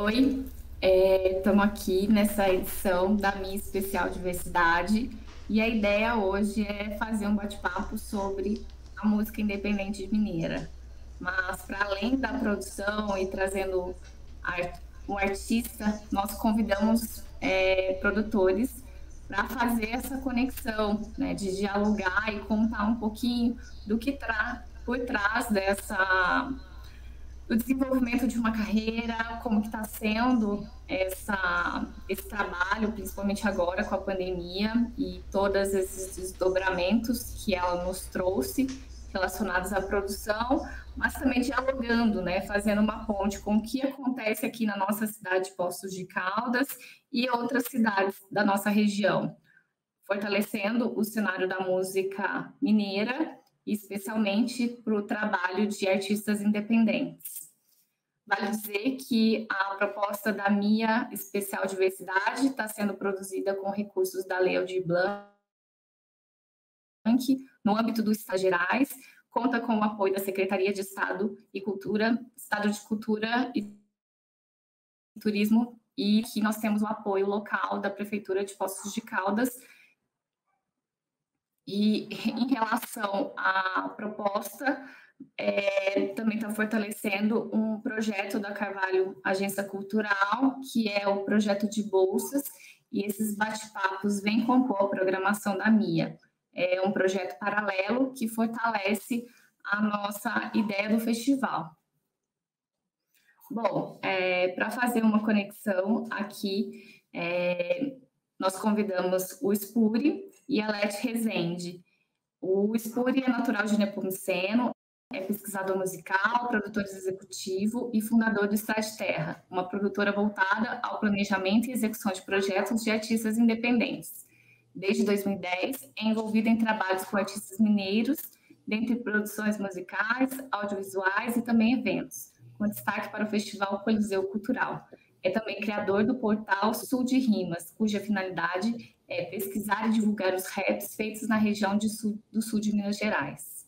Oi, estamos aqui nessa edição da minha especial diversidade e a ideia hoje é fazer um bate-papo sobre a música independente mineira. Mas para além da produção e trazendo um artista, nós convidamos produtores para fazer essa conexão, né, de dialogar e contar um pouquinho do que por trás do desenvolvimento de uma carreira, como que está sendo esse trabalho, principalmente agora com a pandemia e todos esses desdobramentos que ela nos trouxe relacionados à produção, mas também dialogando, né, fazendo uma ponte com o que acontece aqui na nossa cidade de Poços de Caldas e outras cidades da nossa região, fortalecendo o cenário da música mineira, especialmente para o trabalho de artistas independentes. Vale dizer que a proposta da minha especial diversidade está sendo produzida com recursos da Lei Aldir Blanc, no âmbito dos Estados Gerais, conta com o apoio da Secretaria de Estado de Cultura e Turismo, e que nós temos o apoio local da Prefeitura de Poços de Caldas. E em relação à proposta, também está fortalecendo um projeto da Carvalho Agência Cultural, que é o projeto de bolsas, e esses bate-papos vêm compor a programação da MIA. É um projeto paralelo que fortalece a nossa ideia do festival. Bom, para fazer uma conexão aqui, nós convidamos o Spuri e a Lete Rezende. O Spuri é natural de Nepomuceno, é pesquisador musical, produtor executivo e fundador do Estrade Terra, uma produtora voltada ao planejamento e execução de projetos de artistas independentes. Desde 2010, é envolvido em trabalhos com artistas mineiros, dentre produções musicais, audiovisuais e também eventos, com destaque para o Festival Coliseu Cultural. É também criador do portal Sul de Rimas, cuja finalidade é pesquisar e divulgar os raps feitos na região do sul de Minas Gerais.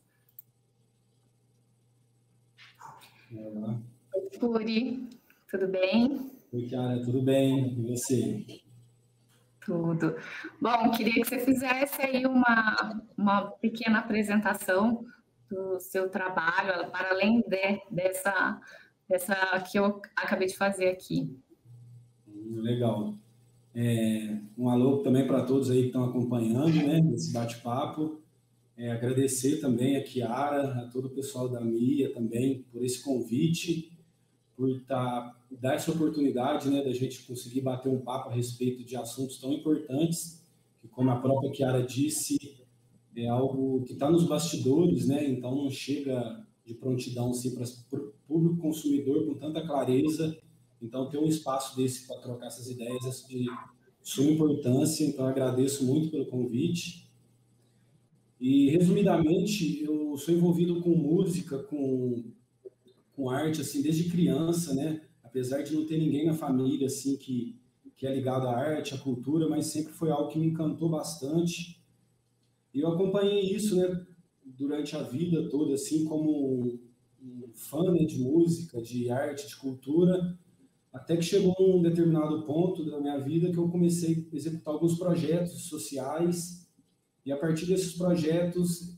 Olá. Oi, Puri, tudo bem? Oi, Kiara, tudo bem? E você? Tudo. Bom, queria que você fizesse aí uma pequena apresentação do seu trabalho, para além dessa que eu acabei de fazer aqui. Legal. Um alô também para todos aí que estão acompanhando, né, esse bate-papo. Agradecer também a Kiara, a todo o pessoal da MIA também por esse convite, por dar essa oportunidade, né, da gente conseguir bater um papo a respeito de assuntos tão importantes, que, como a própria Kiara disse, é algo que está nos bastidores, né, então não chega de prontidão assim, para o público consumidor com tanta clareza. Então, ter um espaço desse para trocar essas ideias é de suma importância, então agradeço muito pelo convite. E, resumidamente, eu sou envolvido com música, com arte, assim, desde criança, né? Apesar de não ter ninguém na família, assim, que é ligado à arte, à cultura, mas sempre foi algo que me encantou bastante. E eu acompanhei isso, né, durante a vida toda, assim, como um fã, né, de música, de arte, de cultura, até que chegou um determinado ponto da minha vida que eu comecei a executar alguns projetos sociais, e a partir desses projetos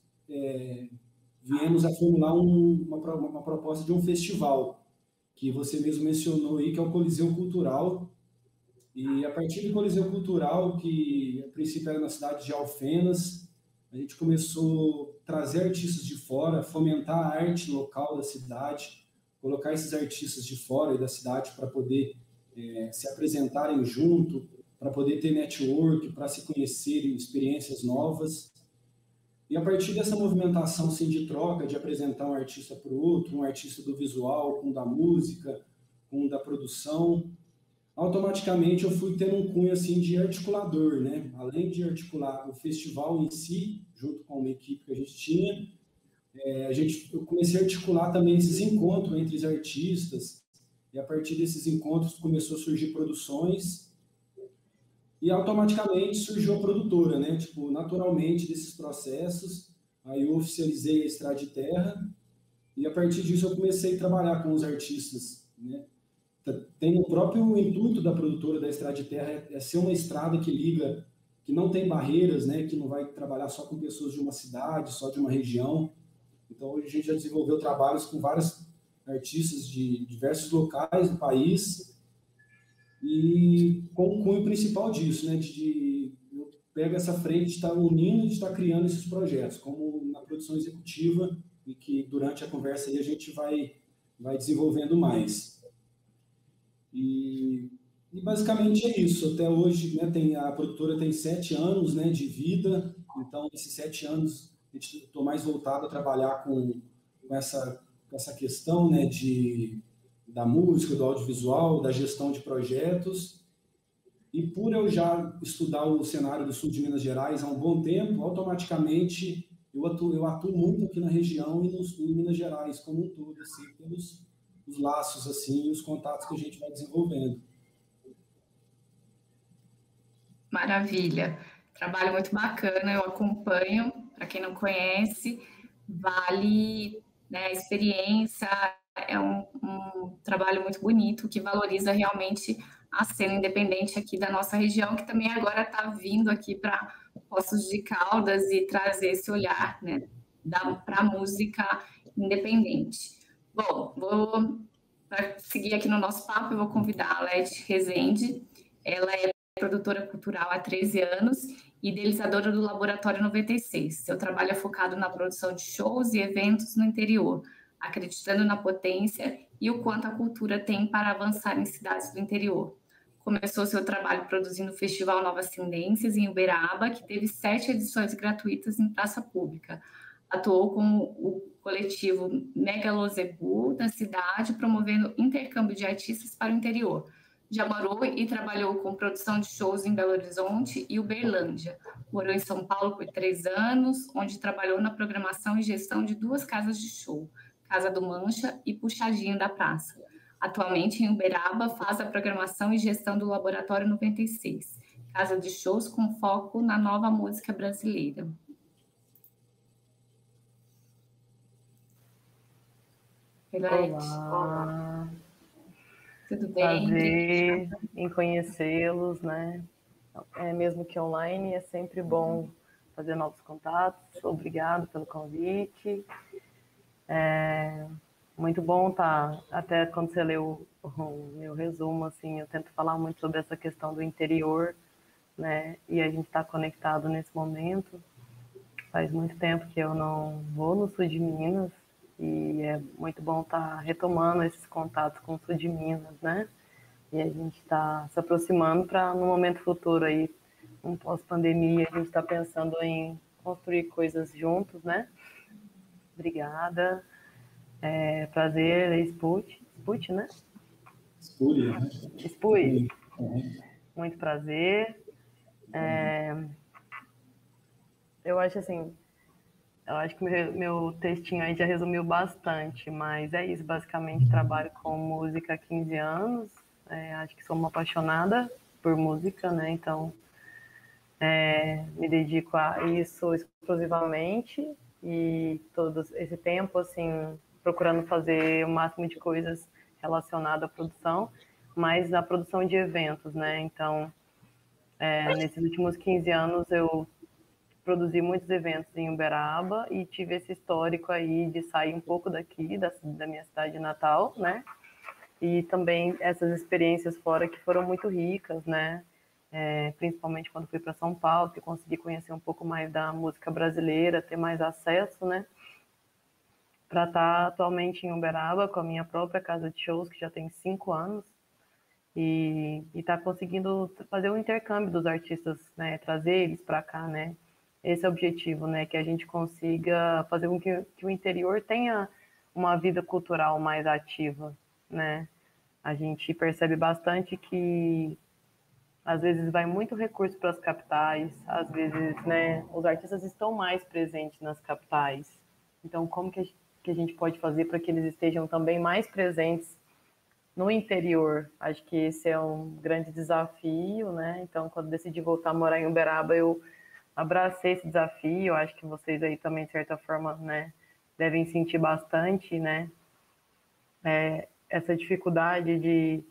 viemos a formular uma proposta de um festival, que você mesmo mencionou aí, que é o Coliseu Cultural. E a partir do Coliseu Cultural, que a princípio era na cidade de Alfenas, a gente começou a trazer artistas de fora, fomentar a arte local da cidade, colocar esses artistas de fora e da cidade para poder se apresentarem junto, para poder ter network, para se conhecerem, experiências novas. E a partir dessa movimentação assim, de troca, de apresentar um artista para o outro, um artista do visual, com da música, com da produção, automaticamente eu fui tendo um cunho assim, de articulador, né? Além de articular o festival em si, junto com uma equipe que a gente tinha, eu comecei a articular também esses encontros entre os artistas, e a partir desses encontros começou a surgir produções, e automaticamente surgiu a produtora, né? Tipo, naturalmente desses processos, aí eu oficializei a Estrade Terra, e a partir disso eu comecei a trabalhar com os artistas, né? tem o próprio intuito da produtora da Estrada de Terra é ser uma estrada que liga, que não tem barreiras, né, que não vai trabalhar só com pessoas de uma cidade, só de uma região. Então, hoje a gente já desenvolveu trabalhos com vários artistas de diversos locais do país e com o cunho principal disso, né, eu pego essa frente de estar unindo, de estar criando esses projetos, como na produção executiva, e que durante a conversa aí a gente vai desenvolvendo mais. E basicamente é isso. Até hoje, né, a produtora tem 7 anos, né, de vida, então esses 7 anos estou mais voltado a trabalhar com essa questão, né, da música, do audiovisual, da gestão de projetos. E por eu já estudar o cenário do sul de Minas Gerais há um bom tempo, automaticamente eu atuo muito aqui na região e em Minas Gerais como um todo, assim, pelos os laços assim, os contatos que a gente vai desenvolvendo. Maravilha. Trabalho muito bacana, eu acompanho. Para quem não conhece, vale, né, a experiência. É um trabalho muito bonito que valoriza realmente a cena independente aqui da nossa região, que também agora está vindo aqui para Poços de Caldas e trazer esse olhar, né, para a música independente. Bom, vou seguir aqui no nosso papo, eu vou convidar a Leti Rezende. Ela é produtora cultural há 13 anos e idealizadora do Laboratório 96. Seu trabalho é focado na produção de shows e eventos no interior, acreditando na potência e o quanto a cultura tem para avançar em cidades do interior. Começou seu trabalho produzindo o Festival Novas Tendências em Uberaba, que teve 7 edições gratuitas em praça pública. Atuou com o coletivo Megalozebu da cidade, promovendo intercâmbio de artistas para o interior. Já morou e trabalhou com produção de shows em Belo Horizonte e Uberlândia. Morou em São Paulo por 3 anos, onde trabalhou na programação e gestão de 2 casas de show, Casa do Mancha e Puxadinho da Praça. Atualmente, em Uberaba, faz a programação e gestão do Laboratório 96, casa de shows com foco na nova música brasileira. Olá, tudo bem? Prazer em conhecê-los, né? Mesmo que online, é sempre bom fazer novos contatos. Obrigado pelo convite. Muito bom até quando você leu o meu resumo, assim, eu tento falar muito sobre essa questão do interior, né? E a gente está conectado nesse momento. Faz muito tempo que eu não vou no sul de Minas e é muito bom estar retomando esses contatos com o sul de Minas, né? E a gente está se aproximando para, no momento futuro aí, um pós-pandemia, a gente está pensando em construir coisas juntos, né? Obrigada. Prazer, Sput, né? Spuri, né? Spui. Muito prazer. Eu acho assim, que meu textinho aí já resumiu bastante, mas é isso, basicamente trabalho com música há 15 anos, acho que sou uma apaixonada por música, né, então me dedico a isso exclusivamente e todo esse tempo, assim, procurando fazer o máximo de coisas relacionadas à produção, mas na produção de eventos, né, então nesses últimos 15 anos eu produzi muitos eventos em Uberaba e tive esse histórico aí de sair um pouco daqui, da minha cidade natal, né? E também essas experiências fora que foram muito ricas, né? Principalmente quando fui para São Paulo, que consegui conhecer um pouco mais da música brasileira, ter mais acesso, né? Para estar atualmente em Uberaba com a minha própria casa de shows, que já tem 5 anos, e tá conseguindo fazer o intercâmbio dos artistas, né? Trazer eles para cá, né? Esse é o objetivo, né? Que a gente consiga fazer com que o interior tenha uma vida cultural mais ativa, né? A gente percebe bastante que às vezes vai muito recurso para as capitais, às vezes, né? Os artistas estão mais presentes nas capitais. Então, como que a gente pode fazer para que eles estejam também mais presentes no interior? Acho que esse é um grande desafio, né? Então, quando decidi voltar a morar em Uberaba, eu abracei esse desafio. Acho que vocês aí também, de certa forma, né, devem sentir bastante, né, essa dificuldade de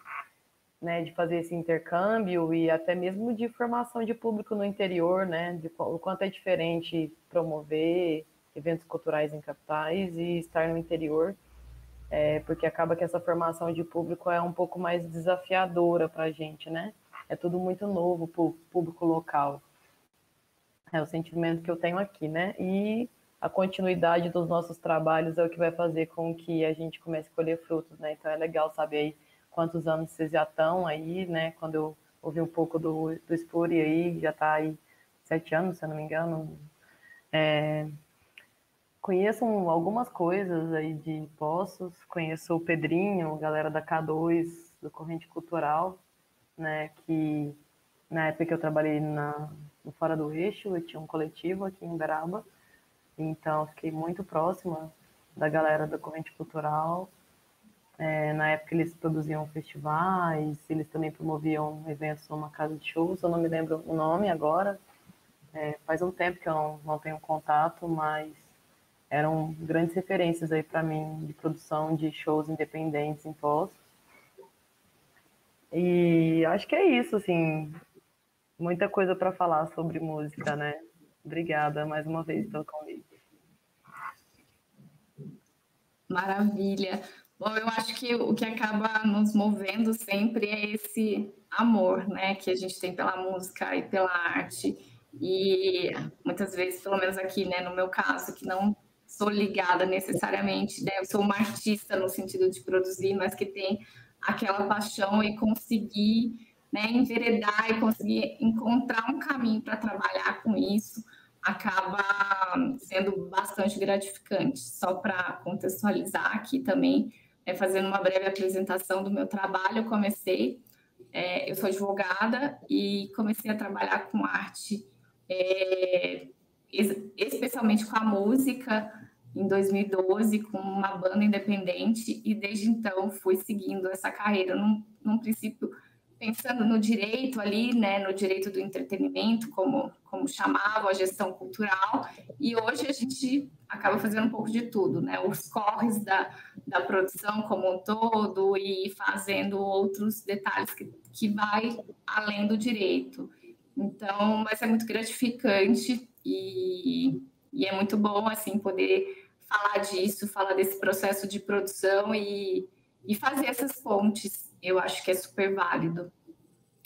né, de fazer esse intercâmbio e até mesmo de formação de público no interior, né, o quanto é diferente promover eventos culturais em capitais e estar no interior, porque acaba que essa formação de público é um pouco mais desafiadora para a gente, né? É tudo muito novo para o público local. É o sentimento que eu tenho aqui, né? E a continuidade dos nossos trabalhos é o que vai fazer com que a gente comece a colher frutos, né? Então é legal saber aí quantos anos vocês já estão aí, né? Quando eu ouvi um pouco do Spuri aí, já está aí 7 anos, se eu não me engano. Conheço algumas coisas aí de Poços, conheço o Pedrinho, galera da K2, do Corrente Cultural, né? Que na época que eu trabalhei no Fora do Eixo, eu tinha um coletivo aqui em Uberaba, então fiquei muito próxima da galera da Corrente Cultural. Na época eles produziam festivais, eles também promoviam eventos numa casa de shows, eu não me lembro o nome agora, faz um tempo que eu não tenho contato, mas eram grandes referências aí para mim de produção de shows independentes em Poços. E acho que é isso, assim, muita coisa para falar sobre música, né? Obrigada mais uma vez pelo convite. Maravilha. Bom, eu acho que o que acaba nos movendo sempre é esse amor, né, que a gente tem pela música e pela arte. E muitas vezes, pelo menos aqui, né, no meu caso, que não sou ligada necessariamente, né, eu sou uma artista no sentido de produzir, mas que tem aquela paixão e conseguir, né, enveredar e conseguir encontrar um caminho para trabalhar com isso acaba sendo bastante gratificante. Só para contextualizar aqui também, fazendo uma breve apresentação do meu trabalho, eu comecei, eu sou advogada e comecei a trabalhar com arte, especialmente com a música, em 2012, com uma banda independente, e desde então fui seguindo essa carreira, num princípio pensando no direito ali, né, no direito do entretenimento, como chamava a gestão cultural, e hoje a gente acaba fazendo um pouco de tudo, né, os corres da produção como um todo e fazendo outros detalhes que vai além do direito. Então, mas é muito gratificante e é muito bom, assim, poder falar disso, falar desse processo de produção e fazer essas pontes. Eu acho que é super válido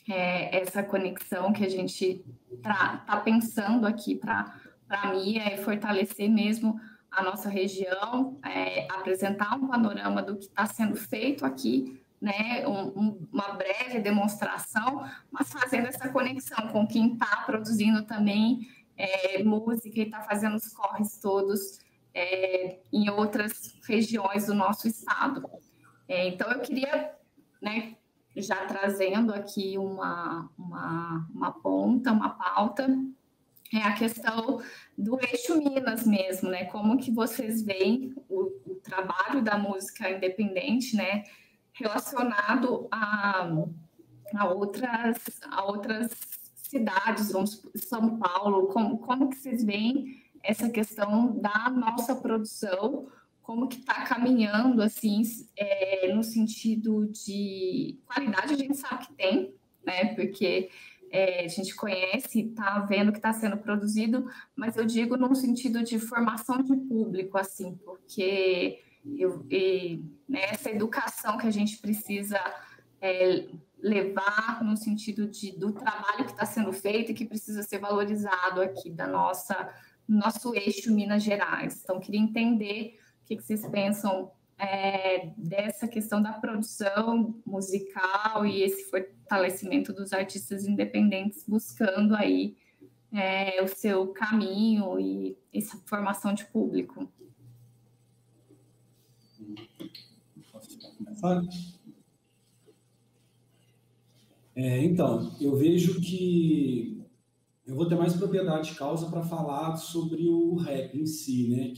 essa conexão que a gente tá pensando aqui para a MIA é fortalecer mesmo a nossa região, apresentar um panorama do que está sendo feito aqui, né, uma breve demonstração, mas fazendo essa conexão com quem está produzindo também música e está fazendo os corres todos em outras regiões do nosso estado. Então, eu queria, né, já trazendo aqui uma ponta, uma pauta, é a questão do eixo Minas mesmo, né? Como que vocês veem o trabalho da música independente, né, relacionado a outras cidades, vamos São Paulo, como que vocês veem essa questão da nossa produção, como que está caminhando, assim, no sentido de qualidade, a gente sabe que tem, né, porque a gente conhece, está vendo que está sendo produzido, mas eu digo num sentido de formação de público, assim, porque né, essa educação que a gente precisa levar no sentido do trabalho que está sendo feito e que precisa ser valorizado aqui nosso eixo Minas Gerais. Então, queria entender o que vocês pensam dessa questão da produção musical e esse fortalecimento dos artistas independentes buscando aí o seu caminho e essa formação de público. Posso começar? Então, eu vejo que eu vou ter mais propriedade de causa para falar sobre o rap em si, né?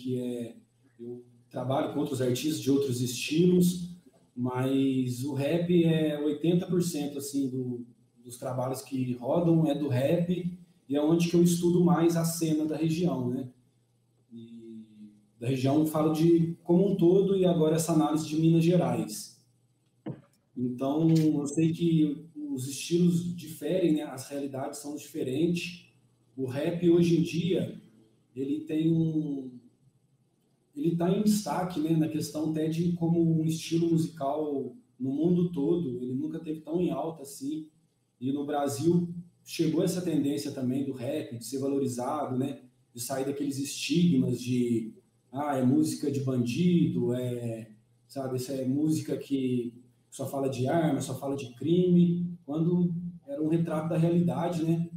Eu trabalho com outros artistas de outros estilos, mas o rap é 80% assim dos trabalhos que rodam é do rap e é onde que eu estudo mais a cena da região, né? E da região eu falo de como um todo e agora essa análise de Minas Gerais. Então, eu sei que os estilos diferem, né? As realidades são diferentes. O rap, hoje em dia, ele tem ele está em destaque, né, na questão até de como um estilo musical no mundo todo, ele nunca teve tão em alta assim, e no Brasil chegou essa tendência também do rap, de ser valorizado, né, de sair daqueles estigmas de, é música de bandido, sabe, essa é música que só fala de arma, só fala de crime, quando era um retrato da realidade, né,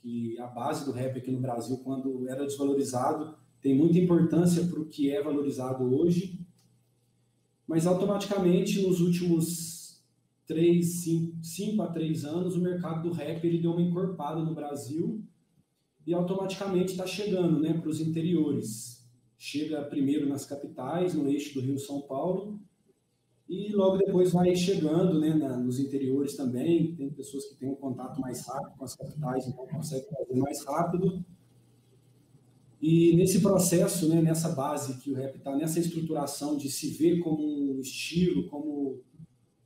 que a base do rap aqui no Brasil, quando era desvalorizado, tem muita importância para o que é valorizado hoje, mas automaticamente nos últimos 5 a 3 anos, o mercado do rap ele deu uma encorpada no Brasil e automaticamente está chegando, né, para os interiores. Chega primeiro nas capitais, no eixo do Rio-São Paulo, e logo depois vai chegando, né, nos interiores também. Tem pessoas que têm um contato mais rápido com as capitais, então conseguem fazer mais rápido. E nesse processo, né, nessa base que o rap está, nessa estruturação de se ver como um estilo, como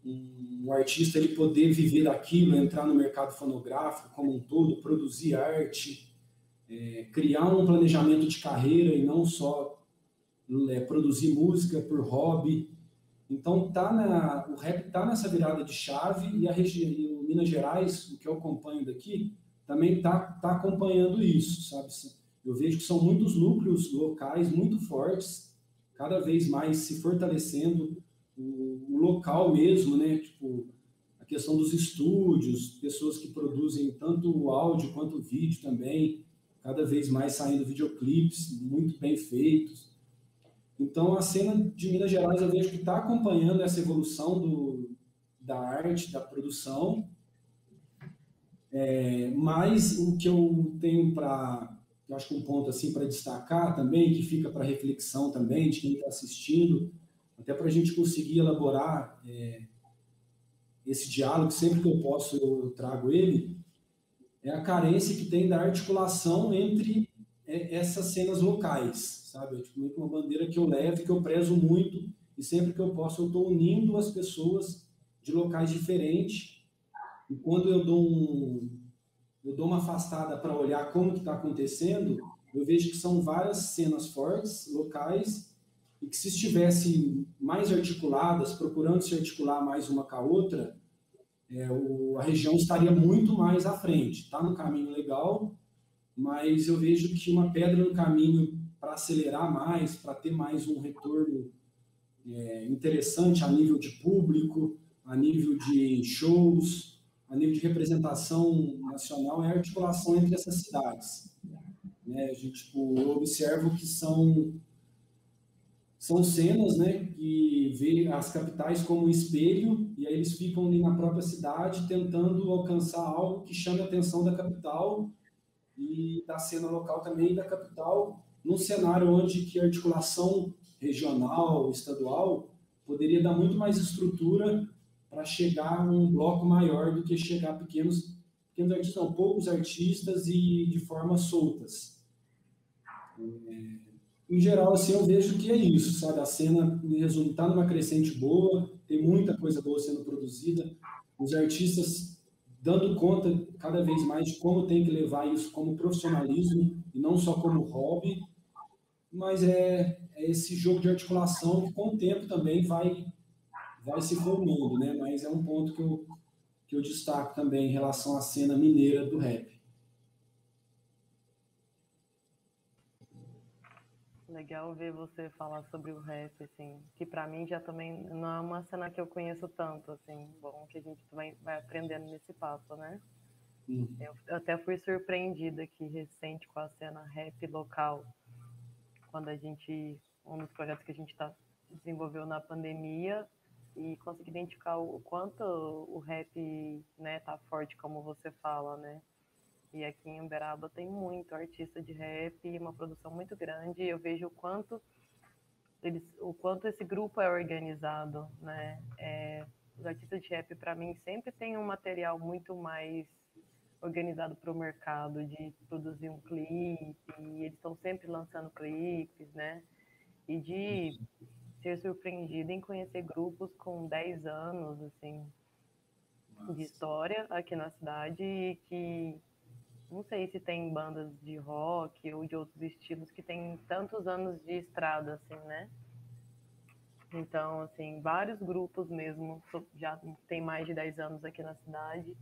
um artista, ele poder viver daquilo, entrar no mercado fonográfico como um todo, produzir arte, criar um planejamento de carreira e não só produzir música por hobby. Então, o rap está nessa virada de chave e a região, e o Minas Gerais, o que eu acompanho daqui, também tá acompanhando isso, sabe? Eu vejo que são muitos núcleos locais muito fortes, cada vez mais se fortalecendo o local mesmo, né? Tipo, a questão dos estúdios, pessoas que produzem tanto o áudio quanto o vídeo também, cada vez mais saindo videoclipes muito bem feitos. Então, a cena de Minas Gerais, eu vejo que está acompanhando essa evolução da arte, da produção, mas o que eu tenho eu acho que um ponto assim para destacar também, que fica para reflexão também de quem está assistindo, até para a gente conseguir elaborar esse diálogo, sempre que eu posso eu trago ele, é a carência que tem da articulação entre essas cenas locais, sabe? É tipo meio que uma bandeira que eu levo, que eu prezo muito, e sempre que eu posso eu estou unindo as pessoas de locais diferentes, e quando eu dou uma afastada para olhar como que está acontecendo, eu vejo que são várias cenas fortes, locais, e que se estivessem mais articuladas, procurando se articular mais uma com a outra, a região estaria muito mais à frente. Está no caminho legal, mas eu vejo que uma pedra no caminho para acelerar mais, para ter mais um retorno interessante a nível de público, a nível de shows, a nível de representação nacional, é a articulação entre essas cidades. Né? A gente, tipo, eu observo que são cenas, né, que vê as capitais como um espelho, e aí eles ficam ali na própria cidade tentando alcançar algo que chame a atenção da capital e da cena local também da capital, num cenário onde que a articulação regional, estadual, poderia dar muito mais estrutura para chegar a um bloco maior do que chegar a pequenos artistas, não, poucos artistas e de formas soltas. Em geral, assim, eu vejo que é isso, sabe? A cena, em resumo, está numa crescente boa, tem muita coisa boa sendo produzida, os artistas dando conta cada vez mais de como tem que levar isso como profissionalismo e não só como hobby, mas é esse jogo de articulação que com o tempo também vai se formando, né? Mas é um ponto que eu destaco também em relação à cena mineira do rap. Legal ver você falar sobre o rap, assim, que para mim já também não é uma cena que eu conheço tanto, assim, bom que a gente vai aprendendo nesse papo, né? Eu até fui surpreendida aqui recente com a cena rap local, quando um dos projetos que a gente desenvolveu na pandemia e consegui identificar o quanto o rap, né, tá forte, como você fala, né? E aqui em Uberaba tem muito artista de rap, uma produção muito grande. Eu vejo o quanto esse grupo é organizado, né? Os artistas de rap, para mim, sempre tem um material muito mais organizado para o mercado, de produzir um clipe, e eles estão sempre lançando clipes, né? E de ser surpreendida em conhecer grupos com 10 anos, assim, de história aqui na cidade e que não sei se tem bandas de rock ou de outros estilos que tem tantos anos de estrada, assim, né? Então, assim, vários grupos mesmo, já tem mais de 10 anos aqui na cidade,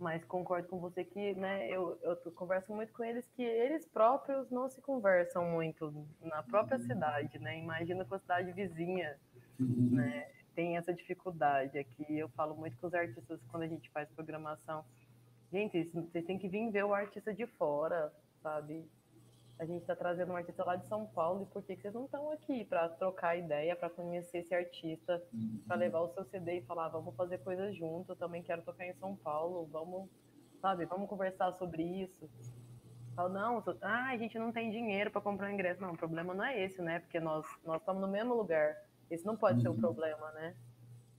mas concordo com você que, né, eu converso muito com eles que eles próprios não se conversam muito na própria cidade, né? Imagina com a cidade vizinha, né? Tem essa dificuldade aqui. Eu falo muito com os artistas quando a gente faz programação. Gente, vocês têm que vir ver o artista de fora, sabe? A gente está trazendo um artista lá de São Paulo e por que vocês não estão aqui para trocar ideia, para conhecer esse artista, para levar o seu CD e falar, vamos fazer coisas juntos, eu também quero tocar em São Paulo, vamos, sabe, vamos conversar sobre isso. Falo, não, a gente não tem dinheiro para comprar um ingresso. Não, o problema não é esse, né? Porque nós estamos no mesmo lugar. Esse não pode ser o problema, né?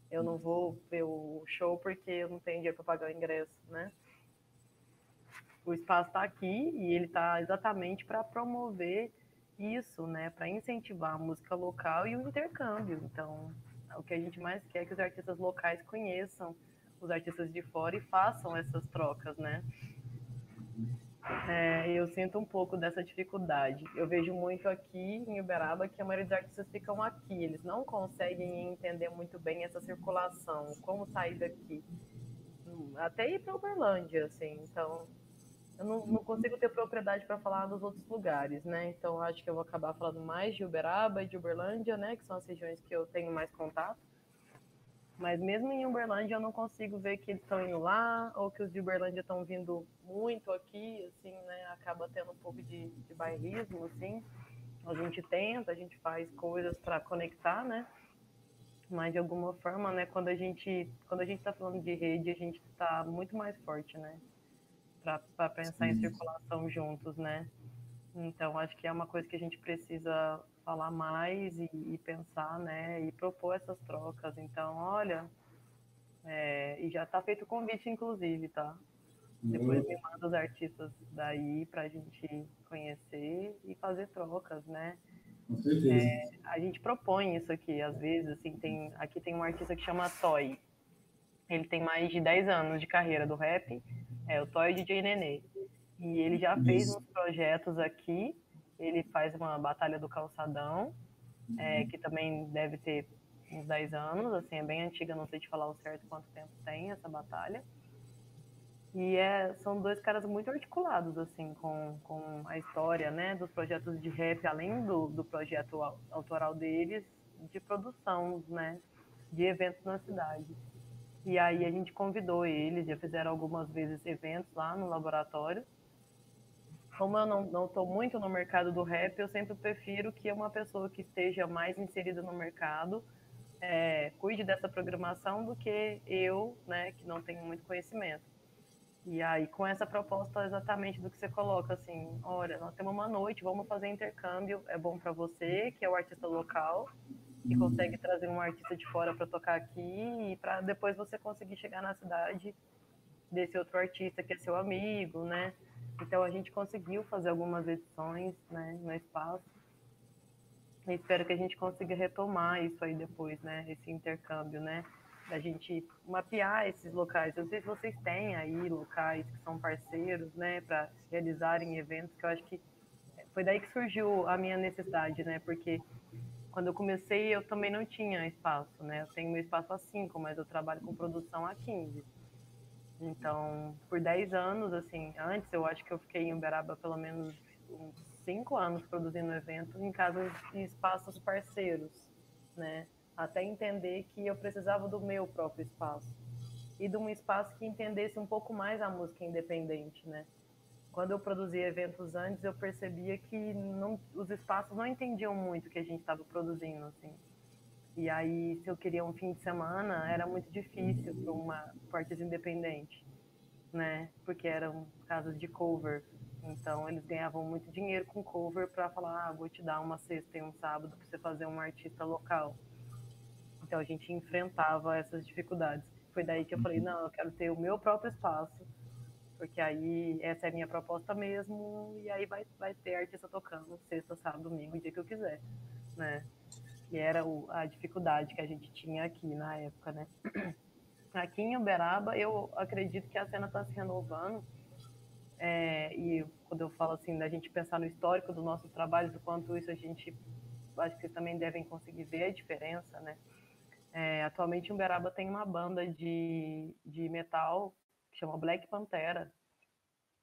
Eu não vou ver o show porque eu não tenho dinheiro para pagar o ingresso, né? O espaço está aqui e ele está exatamente para promover isso, né? Para incentivar a música local e o intercâmbio. Então, o que a gente mais quer é que os artistas locais conheçam os artistas de fora e façam essas trocas, né? Eu sinto um pouco dessa dificuldade. Eu vejo muito aqui em Uberaba que a maioria dos artistas ficam aqui. Eles não conseguem entender muito bem essa circulação, como sair daqui. Até ir para Uberlândia, assim. Então, eu não consigo ter propriedade para falar dos outros lugares, né? Então, acho que eu vou acabar falando mais de Uberaba e de Uberlândia, né? Que são as regiões que eu tenho mais contato. Mas mesmo em Uberlândia eu não consigo ver que eles estão indo lá ou que os de Uberlândia estão vindo muito aqui, assim, né? Acaba tendo um pouco de bairrismo, assim. A gente tenta, a gente faz coisas para conectar, né? Mas de alguma forma, né? Quando a gente está falando de rede, a gente está muito mais forte, né? Para pensar em circulação juntos, né? Então, acho que é uma coisa que a gente precisa falar mais e pensar, né? E propor essas trocas. Então, olha, e já está feito o convite, inclusive, tá? Depois me manda os artistas daí para a gente conhecer e fazer trocas, né? Com certeza. A gente propõe isso aqui, às vezes, assim, aqui tem um artista que chama Toy. Ele tem mais de 10 anos de carreira do rap, é o Toy DJ Nenê. E ele já fez uns projetos aqui, ele faz uma Batalha do Calçadão, que também deve ter uns 10 anos, assim, é bem antiga, não sei te falar o certo quanto tempo tem essa batalha. E são dois caras muito articulados, assim, com a história, né, dos projetos de rap, além do projeto autoral deles, de produção, né, de eventos na cidade. E aí a gente convidou eles, já fizeram algumas vezes eventos lá no laboratório. Como eu não estou muito no mercado do rap, eu sempre prefiro que uma pessoa que esteja mais inserida no mercado cuide dessa programação do que eu, né, que não tenho muito conhecimento. E aí, com essa proposta exatamente do que você coloca, assim, olha, nós temos uma noite, vamos fazer intercâmbio, é bom para você, que é o artista local, que consegue trazer um artista de fora para tocar aqui, e para depois você conseguir chegar na cidade desse outro artista que é seu amigo, né? Então a gente conseguiu fazer algumas edições, né, no espaço. E espero que a gente consiga retomar isso aí depois, né, esse intercâmbio, né? Da gente mapear esses locais. Eu não sei se vocês têm aí locais que são parceiros, né, para realizarem eventos, que eu acho que foi daí que surgiu a minha necessidade, né? Porque quando eu comecei, eu também não tinha espaço, né? Eu tenho meu espaço há 5, mas eu trabalho com produção há 15. Então, por 10 anos, assim, antes eu acho que eu fiquei em Uberaba pelo menos uns 5 anos produzindo evento em casas e espaços parceiros, né? Até entender que eu precisava do meu próprio espaço e de um espaço que entendesse um pouco mais a música independente, né? Quando eu produzia eventos antes, eu percebia que os espaços não entendiam muito o que a gente estava produzindo, assim. E aí, se eu queria um fim de semana, era muito difícil para uma artista independente, né? Porque eram casas de cover. Então, eles ganhavam muito dinheiro com cover para falar, vou te dar uma sexta e um sábado para você fazer um artista local. Então, a gente enfrentava essas dificuldades. Foi daí que eu falei, não, eu quero ter o meu próprio espaço, porque aí essa é a minha proposta mesmo, e aí vai ter artista tocando sexta, sábado, domingo, o dia que eu quiser, né? Que era a dificuldade que a gente tinha aqui na época, né? Aqui em Uberaba, eu acredito que a cena está se renovando. E quando eu falo assim, da gente pensar no histórico dos nossos trabalhos, do quanto isso a gente, acho que vocês também devem conseguir ver a diferença, né? Atualmente em Uberaba tem uma banda de metal que chama Black Pantera,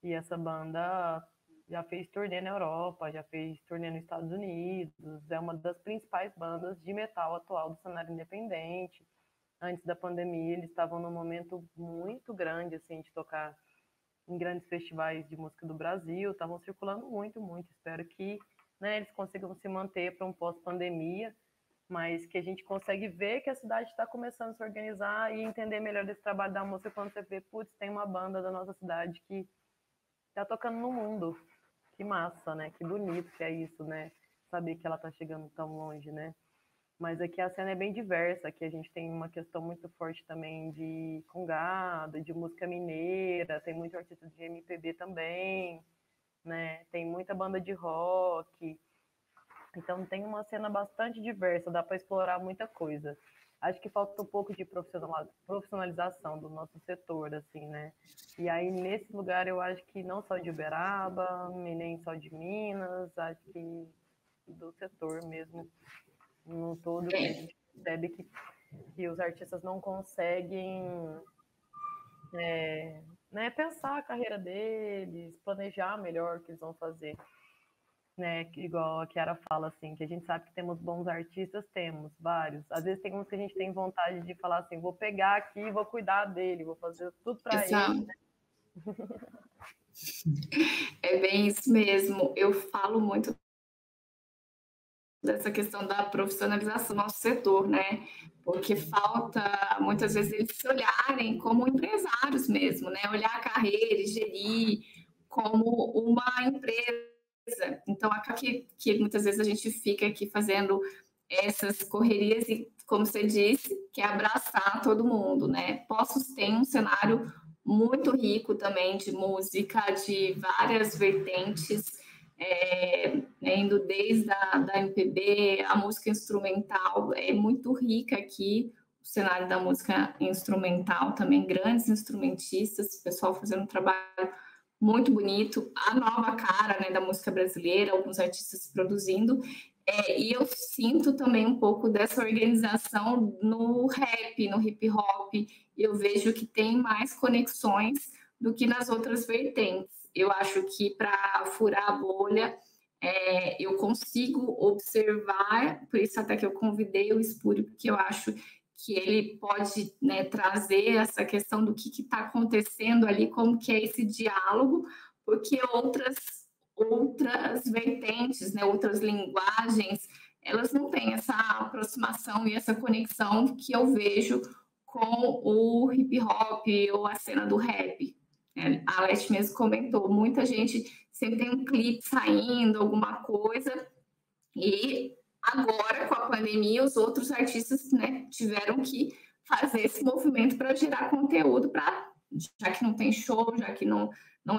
e essa banda já fez turnê na Europa, já fez turnê nos Estados Unidos, é uma das principais bandas de metal atual do cenário independente. Antes da pandemia, eles estavam num momento muito grande, assim, de tocar em grandes festivais de música do Brasil, estavam circulando muito, muito. Espero que, né, eles consigam se manter para um pós-pandemia, mas que a gente consegue ver que a cidade está começando a se organizar e entender melhor desse trabalho da música quando você vê, putz, tem uma banda da nossa cidade que está tocando no mundo. Que massa, né? Que bonito que é isso, né? Saber que ela está chegando tão longe, né? Mas aqui a cena é bem diversa, aqui a gente tem uma questão muito forte também de congado, de música mineira, tem muito artista de MPB também, né? Tem muita banda de rock, então tem uma cena bastante diversa, dá para explorar muita coisa. Acho que falta um pouco de profissionalização do nosso setor, assim, né? E aí, nesse lugar, eu acho que não só de Uberaba, nem só de Minas, acho que do setor mesmo, no todo, que a gente percebe que os artistas não conseguem né, pensar a carreira deles, planejar melhor o que eles vão fazer. Né, igual a Chiara fala, assim, que a gente sabe que temos bons artistas, temos vários. Às vezes tem uns que a gente tem vontade de falar assim, vou pegar aqui, vou cuidar dele, vou fazer tudo para ele. Né? É bem isso mesmo. Eu falo muito dessa questão da profissionalização do nosso setor, né? Porque falta, muitas vezes, eles se olharem como empresários mesmo, né? Olhar a carreira e gerir como uma empresa. Então, acaba que muitas vezes a gente fica aqui fazendo essas correrias e, como você disse, quer abraçar todo mundo, né? Poços tem um cenário muito rico também de música, de várias vertentes, indo desde da MPB, a música instrumental, é muito rica aqui, o cenário da música instrumental também, grandes instrumentistas, pessoal fazendo um trabalho muito bonito, a nova cara, né, da música brasileira, alguns artistas produzindo, e eu sinto também um pouco dessa organização no rap, no hip hop, eu vejo que tem mais conexões do que nas outras vertentes. Eu acho que para furar a bolha, eu consigo observar, por isso até que eu convidei o Espúrio, porque eu acho que ele pode, né, trazer essa questão do que está acontecendo ali, como que é esse diálogo, porque outras vertentes, né, outras linguagens, elas não têm essa aproximação e essa conexão que eu vejo com o hip hop ou a cena do rap. A Alete mesmo comentou, muita gente sempre tem um clipe saindo, alguma coisa, e agora, com a pandemia, os outros artistas, né, tiveram que fazer esse movimento para gerar conteúdo, já que não tem show, já que não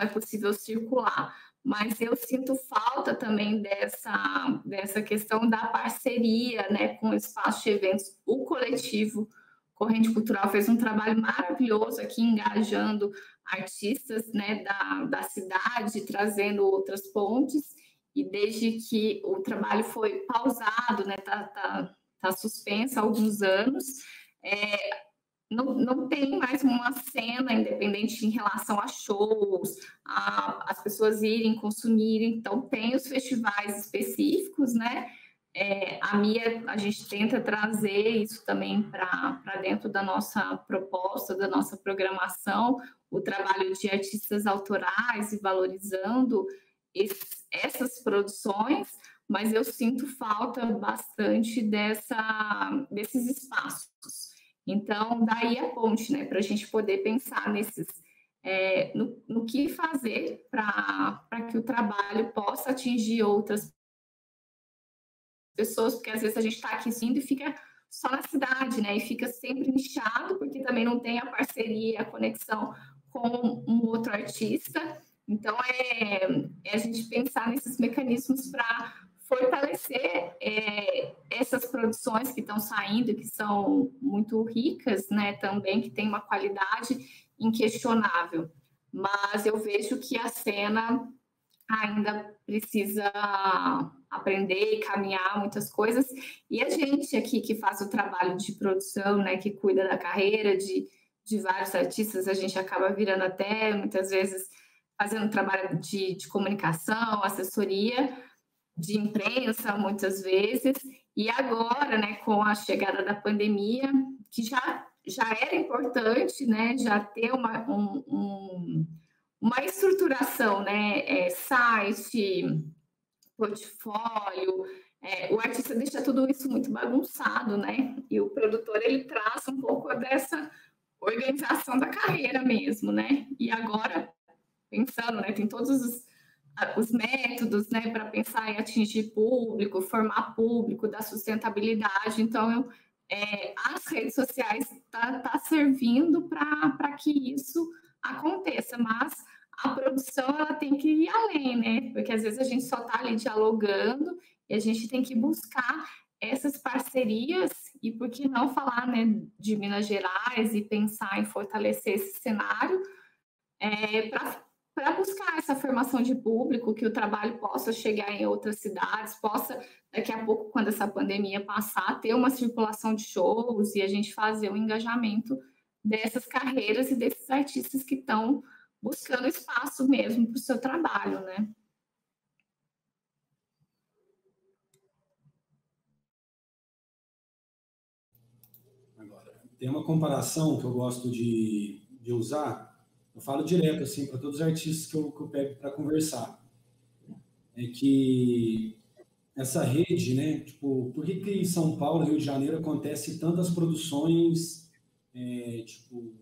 é possível circular. Mas eu sinto falta também dessa questão da parceria, né, com o espaço de eventos. O coletivo Corrente Cultural fez um trabalho maravilhoso aqui, engajando artistas, né, da cidade, trazendo outras pontes, e desde que o trabalho foi pausado, né, tá suspenso há alguns anos, não tem mais uma cena independente em relação a shows, as pessoas irem consumirem, então tem os festivais específicos, né? A gente tenta trazer isso também para dentro da nossa proposta, da nossa programação, o trabalho de artistas autorais e valorizando essas produções, mas eu sinto falta bastante desses espaços. Então, daí a ponte, né, para a gente poder pensar no que fazer para que o trabalho possa atingir outras pessoas, porque às vezes a gente está aqui indo e fica só na cidade, né, e fica sempre nichado, porque também não tem a parceria, a conexão com um outro artista. Então, a gente pensar nesses mecanismos para fortalecer essas produções que estão saindo, que são muito ricas, né, também, que tem uma qualidade inquestionável. Mas eu vejo que a cena ainda precisa aprender e caminhar muitas coisas. E a gente aqui que faz o trabalho de produção, né, que cuida da carreira de vários artistas, a gente acaba virando até, muitas vezes, fazendo trabalho de comunicação, assessoria, de imprensa, muitas vezes. E agora, né, com a chegada da pandemia, que já era importante, né, já ter uma estruturação, né, site, portfólio, o artista deixa tudo isso muito bagunçado, né, e o produtor, ele traz um pouco dessa organização da carreira mesmo, né, e agora, pensando, né, tem todos os métodos, né, para pensar em atingir público, formar público, da sustentabilidade, então as redes sociais tá servindo para que isso aconteça, mas a produção ela tem que ir além, né? Porque às vezes a gente só está ali dialogando e a gente tem que buscar essas parcerias e por que não falar, né, de Minas Gerais e pensar em fortalecer esse cenário para buscar essa formação de público, que o trabalho possa chegar em outras cidades, possa, daqui a pouco, quando essa pandemia passar, ter uma circulação de shows e a gente fazer o engajamento dessas carreiras e desses artistas que estão buscando espaço mesmo para o seu trabalho, né? Agora, tem uma comparação que eu gosto de usar, eu falo direto assim para todos os artistas que eu pego para conversar, é que essa rede, né, tipo, por que em São Paulo, Rio de Janeiro, acontece tantas produções, tipo,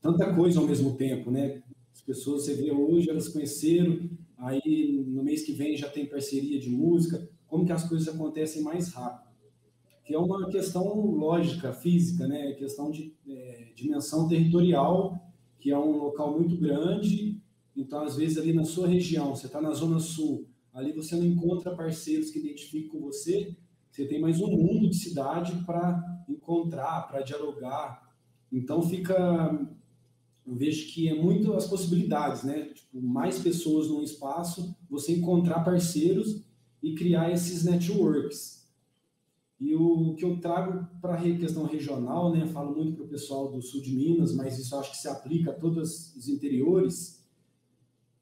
tanta coisa ao mesmo tempo, né? As pessoas, você vê hoje, elas conheceram, aí no mês que vem já tem parceria de música, como que as coisas acontecem mais rápido? Que é uma questão lógica, física, né? Questão de dimensão territorial, que é um local muito grande, então, às vezes, ali na sua região, você está na Zona Sul, ali você não encontra parceiros que identifiquem com você, você tem mais um mundo de cidade para encontrar, para dialogar. Então, eu vejo que é muito as possibilidades, né? Tipo, mais pessoas num espaço, você encontrar parceiros e criar esses networks. E o que eu trago para a questão regional, né? Falo muito para o pessoal do sul de Minas, mas isso acho que se aplica a todos os interiores.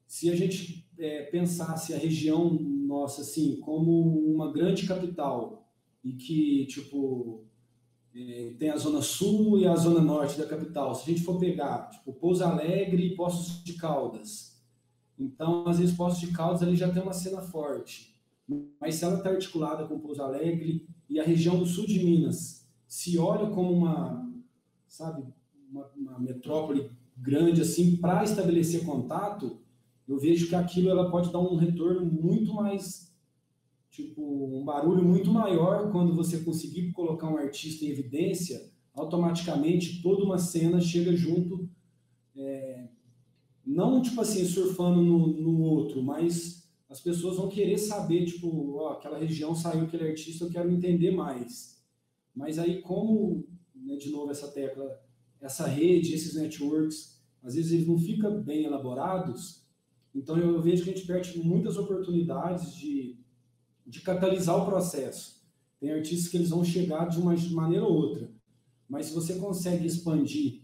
Se a gente pensasse a região nossa assim como uma grande capital e que tipo tem a zona sul e a zona norte da capital, se a gente for pegar tipo Pouso Alegre e Poços de Caldas, então às vezes Poços de Caldas ali já tem uma cena forte, mas se ela está articulada com Pouso Alegre e a região do sul de Minas se olha como uma metrópole grande assim para estabelecer contato, eu vejo que aquilo ela pode dar um retorno muito mais, tipo, um barulho muito maior quando você conseguir colocar um artista em evidência, automaticamente toda uma cena chega junto, não tipo assim, surfando no outro, mas as pessoas vão querer saber, tipo, ó, aquela região saiu aquele artista, eu quero entender mais. Mas aí como, né, de novo essa tecla, essa rede, esses networks, às vezes eles não ficam bem elaborados, então eu vejo que a gente perde muitas oportunidades de catalisar o processo. Tem artistas que eles vão chegar de uma maneira ou outra, mas se você consegue expandir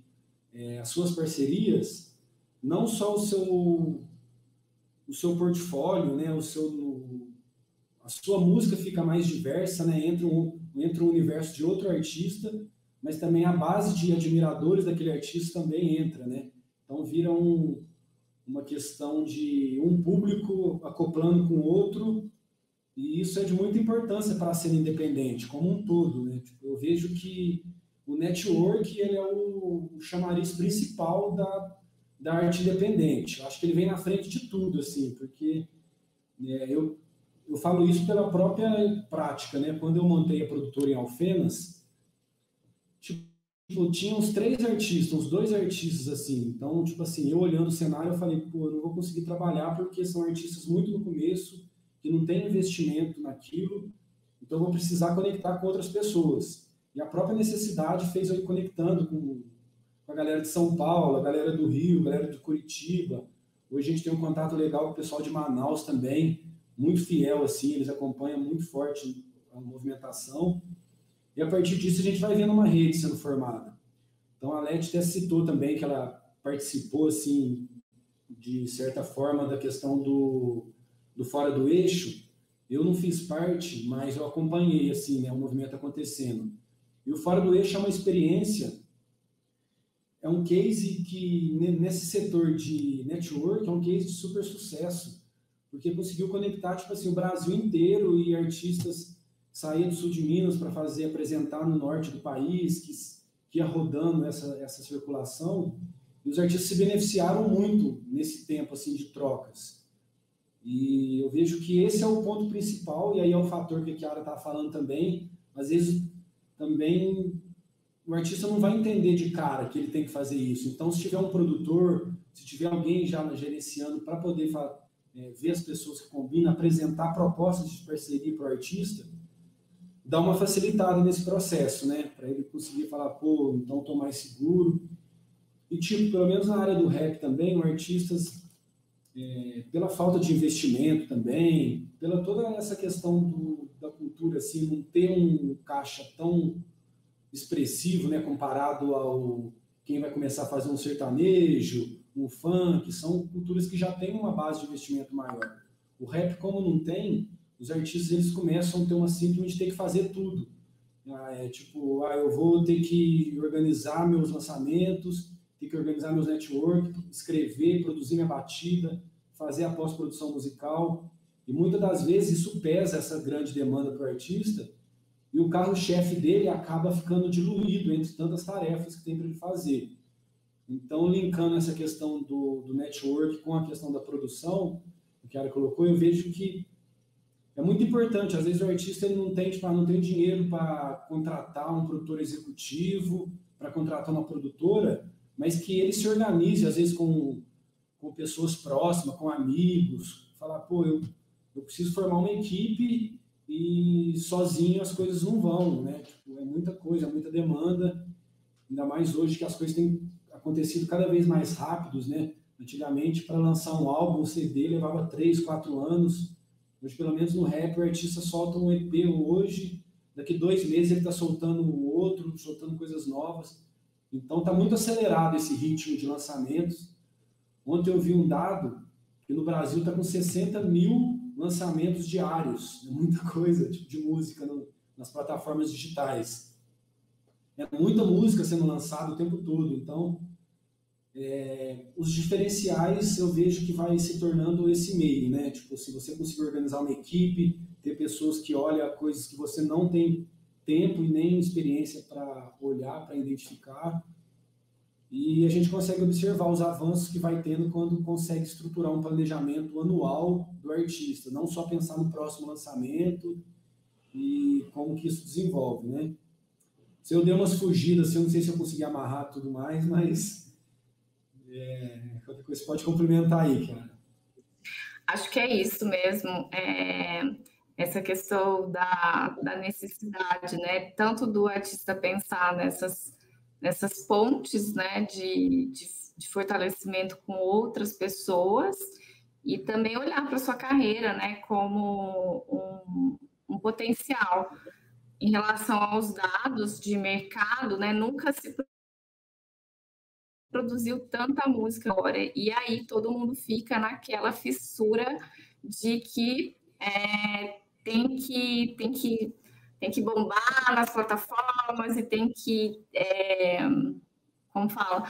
as suas parcerias, não só o seu portfólio, né, a sua música fica mais diversa, né, entra um universo de outro artista, mas também a base de admiradores daquele artista também entra, né? Então vira uma questão de um público acoplando com o outro, e isso é de muita importância para a cena independente, como um todo, né? Tipo, eu vejo que o network ele é o chamariz principal da arte independente. Eu acho que ele vem na frente de tudo, assim, porque eu falo isso pela própria prática, né? Quando eu montei a produtora em Alfenas, tipo, tinha uns 3 artistas, uns 2 artistas, assim. Então, tipo assim, eu olhando o cenário, eu falei, pô, eu não vou conseguir trabalhar porque são artistas muito no começo, que não tem investimento naquilo, então eu vou precisar conectar com outras pessoas. E a própria necessidade fez eu ir conectando com a galera de São Paulo, a galera do Rio, a galera de Curitiba. Hoje a gente tem um contato legal com o pessoal de Manaus também, muito fiel, assim, eles acompanham muito forte a movimentação. E a partir disso a gente vai vendo uma rede sendo formada. Então a Leti até citou também que ela participou, assim, de certa forma, da questão do Fora do Eixo. Eu não fiz parte, mas eu acompanhei, assim, né, o movimento acontecendo. E o Fora do Eixo é uma experiência, é um case que, nesse setor de network, é um case de super sucesso, porque conseguiu conectar, tipo assim, o Brasil inteiro e artistas saíam do sul de Minas para apresentar no norte do país, que ia rodando essa circulação, e os artistas se beneficiaram muito nesse tempo, assim, de trocas. E eu vejo que esse é o ponto principal, e aí é um fator que a Chiara está falando também, às vezes também o artista não vai entender de cara que ele tem que fazer isso. Então, se tiver um produtor, se tiver alguém já gerenciando para poder ver as pessoas que combinam, apresentar propostas de parceria para o artista, dá uma facilitada nesse processo, né? Para ele conseguir falar, pô, então estou mais seguro. E, tipo, pelo menos na área do rap também, os artistas, pela falta de investimento também, pela toda essa questão da cultura, assim, não ter um caixa tão expressivo, né, comparado ao quem vai começar a fazer um sertanejo, um funk, são culturas que já têm uma base de investimento maior. O rap, como não tem, os artistas eles começam a ter uma síndrome de ter que fazer tudo. Eu vou ter que organizar meus lançamentos, ter que organizar meus networks, escrever, produzir minha batida, fazer a pós-produção musical, e muitas das vezes isso pesa essa grande demanda para o artista, e o carro-chefe dele acaba ficando diluído entre tantas tarefas que tem para ele fazer. Então, linkando essa questão do network com a questão da produção, que a Chiara colocou, eu vejo que é muito importante. Às vezes o artista ele não tem dinheiro para contratar um produtor executivo, para contratar uma produtora, mas que ele se organize, às vezes com pessoas próximas, com amigos, falar, pô, eu preciso formar uma equipe e sozinho as coisas não vão, né? Tipo, é muita coisa, é muita demanda, ainda mais hoje que as coisas têm acontecido cada vez mais rápidos, né? Antigamente, para lançar um álbum, um CD, levava 3, 4 anos. Hoje, pelo menos no rap, o artista solta um EP hoje, daqui 2 meses ele está soltando outro, soltando coisas novas. Então, está muito acelerado esse ritmo de lançamentos. Ontem eu vi um dado que no Brasil está com 60 mil lançamentos diários. É muita coisa, tipo, de música nas plataformas digitais. É muita música sendo lançada o tempo todo. Então, os diferenciais eu vejo que vai se tornando esse meio, né? Tipo, se você conseguir organizar uma equipe, ter pessoas que olham coisas que você não tem tempo e nem experiência para olhar, para identificar, e a gente consegue observar os avanços que vai tendo quando consegue estruturar um planejamento anual do artista, não só pensar no próximo lançamento e como que isso desenvolve, né? Se eu dei umas fugidas, eu não sei se eu consegui amarrar tudo mais, mas qualquer coisa você pode complementar aí, cara. Acho que é isso mesmo, essa questão da necessidade, né? Tanto do artista pensar nessas pontes, né, de fortalecimento com outras pessoas e também olhar para a sua carreira, né, como um potencial. Em relação aos dados de mercado, né, nunca se produziu tanta música agora, e aí todo mundo fica naquela fissura de que tem que bombar nas plataformas e tem que, como fala,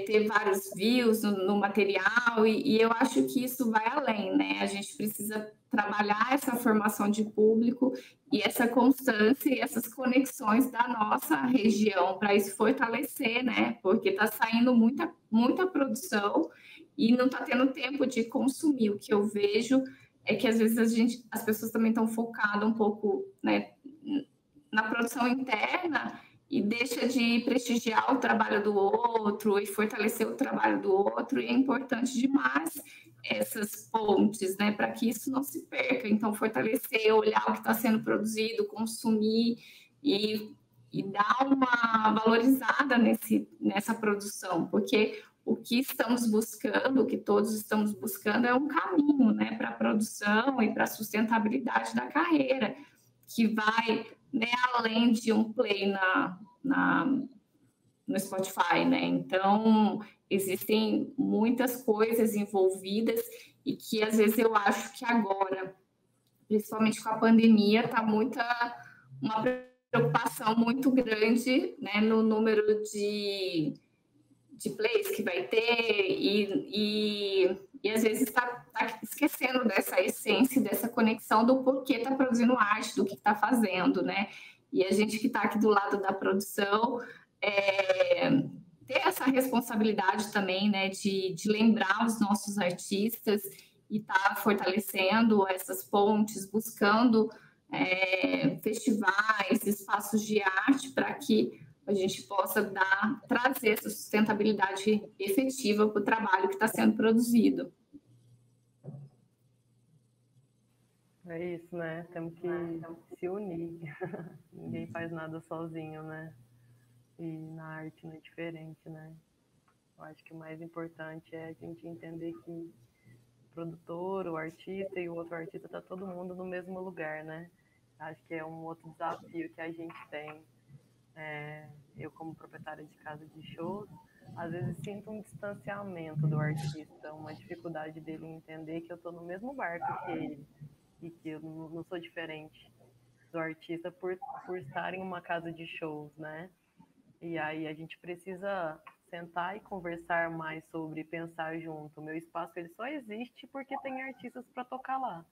ter vários views no material, e eu acho que isso vai além, né? A gente precisa trabalhar essa formação de público e essa constância e essas conexões da nossa região para isso fortalecer, né? Porque está saindo muita produção e não está tendo tempo de consumir. O que eu vejo é que às vezes as pessoas também estão focadas um pouco, né, na produção interna e deixa de prestigiar o trabalho do outro e fortalecer o trabalho do outro, e é importante demais essas pontes, né, para que isso não se perca. Então, fortalecer, olhar o que está sendo produzido, consumir e dar uma valorizada nessa produção, porque o que estamos buscando, o que todos estamos buscando é um caminho, né, para a produção e para a sustentabilidade da carreira, que vai, né, além de um play no Spotify, né? Então, existem muitas coisas envolvidas e que às vezes eu acho que agora, principalmente com a pandemia, está uma preocupação muito grande, né, no número de plays que vai ter e às vezes está esquecendo dessa essência, dessa conexão do porquê está produzindo arte, do que está fazendo, né? E a gente que está aqui do lado da produção ter essa responsabilidade também, né, de lembrar os nossos artistas e estar fortalecendo essas pontes, buscando festivais, espaços de arte para que a gente possa trazer essa sustentabilidade efetiva para o trabalho que está sendo produzido. É isso, né? Temos que se unir. Ninguém faz nada sozinho, né? E na arte não é diferente, né? Eu acho que o mais importante é a gente entender que o produtor, o artista e o outro artista tá todo mundo no mesmo lugar, né? Acho que é um outro desafio que a gente tem. Eu, como proprietária de casa de shows, às vezes sinto um distanciamento do artista, uma dificuldade dele em entender que eu tô no mesmo barco que ele e que eu não sou diferente do artista por estar em uma casa de shows, né? E aí a gente precisa sentar e conversar mais sobre, pensar junto. O meu espaço ele só existe porque tem artistas para tocar lá,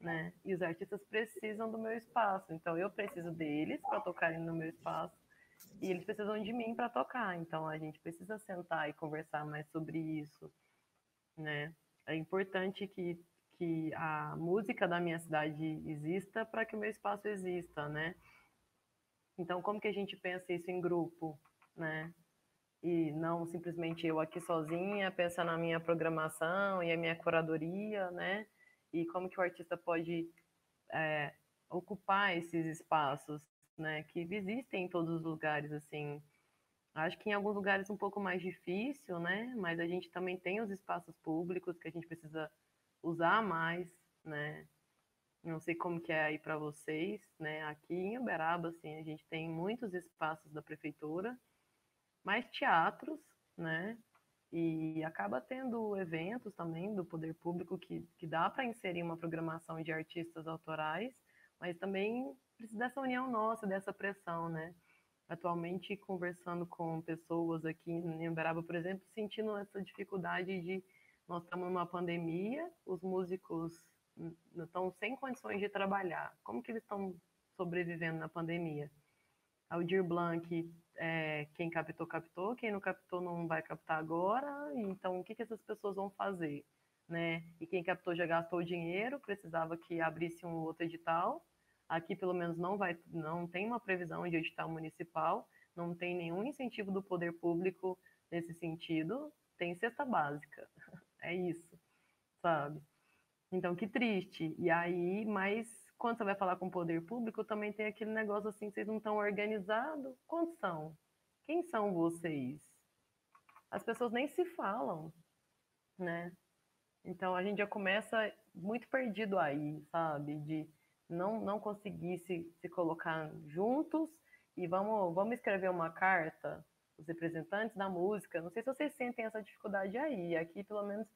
né? E os artistas precisam do meu espaço, então eu preciso deles para tocarem no meu espaço e eles precisam de mim para tocar. Então a gente precisa sentar e conversar mais sobre isso, né? É importante que a música da minha cidade exista para que o meu espaço exista, né? Então, como que a gente pensa isso em grupo, né? E não simplesmente eu aqui sozinha, pensar na minha programação e a minha curadoria, né? E como que o artista pode ocupar esses espaços, né? Que existem em todos os lugares, assim. Acho que em alguns lugares um pouco mais difícil, né? Mas a gente também tem os espaços públicos que a gente precisa usar mais, né? Não sei como que é aí para vocês, né? Aqui em Uberaba, assim, a gente tem muitos espaços da prefeitura, mais teatros, né? E acaba tendo eventos também do poder público que dá para inserir uma programação de artistas autorais, mas também precisa dessa união nossa, dessa pressão, né? Atualmente, conversando com pessoas aqui em Uberaba, por exemplo, sentindo essa dificuldade de nós estamos numa pandemia, os músicos estão sem condições de trabalhar. Como que eles estão sobrevivendo na pandemia? Aldir Blanc, quem captou, captou, quem não captou não vai captar agora, então o que essas pessoas vão fazer? Né? E quem captou já gastou o dinheiro, precisava que abrisse um outro edital. Aqui, pelo menos, não tem uma previsão de edital municipal, não tem nenhum incentivo do poder público nesse sentido, tem cesta básica. É isso, sabe? Então, que triste. E aí, mas quando você vai falar com o poder público, também tem aquele negócio assim, vocês não estão organizados? Quantos são? Quem são vocês? As pessoas nem se falam, né? Então, a gente já começa muito perdido aí, sabe? De não conseguir se colocar juntos e vamos escrever uma carta, os representantes da música. Não sei se vocês sentem essa dificuldade aí. Aqui, pelo menos,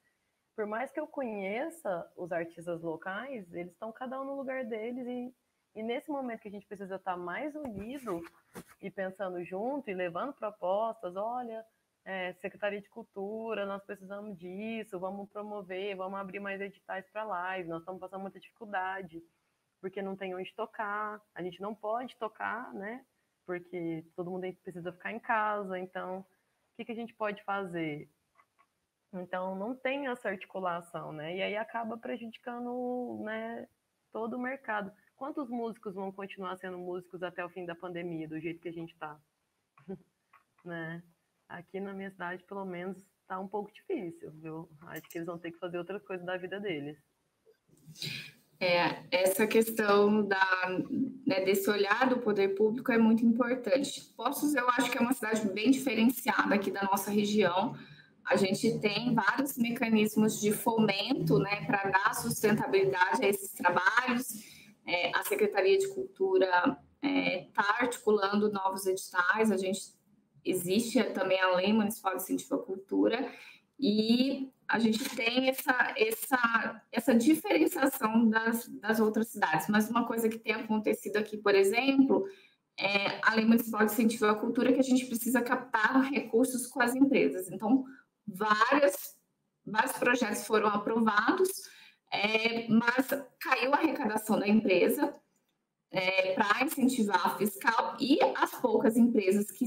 por mais que eu conheça os artistas locais, eles estão cada um no lugar deles e nesse momento que a gente precisa estar mais unido e pensando junto e levando propostas, olha, Secretaria de Cultura, nós precisamos disso, vamos promover, vamos abrir mais editais para live, nós estamos passando muita dificuldade, porque não tem onde tocar, a gente não pode tocar, né? Porque todo mundo precisa ficar em casa, então o que a gente pode fazer? Então, não tem essa articulação, né? E aí acaba prejudicando, né, todo o mercado. Quantos músicos vão continuar sendo músicos até o fim da pandemia, do jeito que a gente está? Né? Aqui na minha cidade, pelo menos, tá um pouco difícil, viu? Acho que eles vão ter que fazer outra coisa da vida deles. Essa questão desse olhar do poder público é muito importante. Poços, eu acho que é uma cidade bem diferenciada aqui da nossa região. A gente tem vários mecanismos de fomento, né, para dar sustentabilidade a esses trabalhos. A Secretaria de Cultura está articulando novos editais. Existe também a Lei Municipal de Incentivo à Cultura e a gente tem essa diferenciação das outras cidades. Mas uma coisa que tem acontecido aqui, por exemplo, é a Lei Municipal de Incentivo à Cultura, que a gente precisa captar recursos com as empresas. Então, vários projetos foram aprovados, mas caiu a arrecadação da empresa para incentivar a fiscal, e as poucas empresas que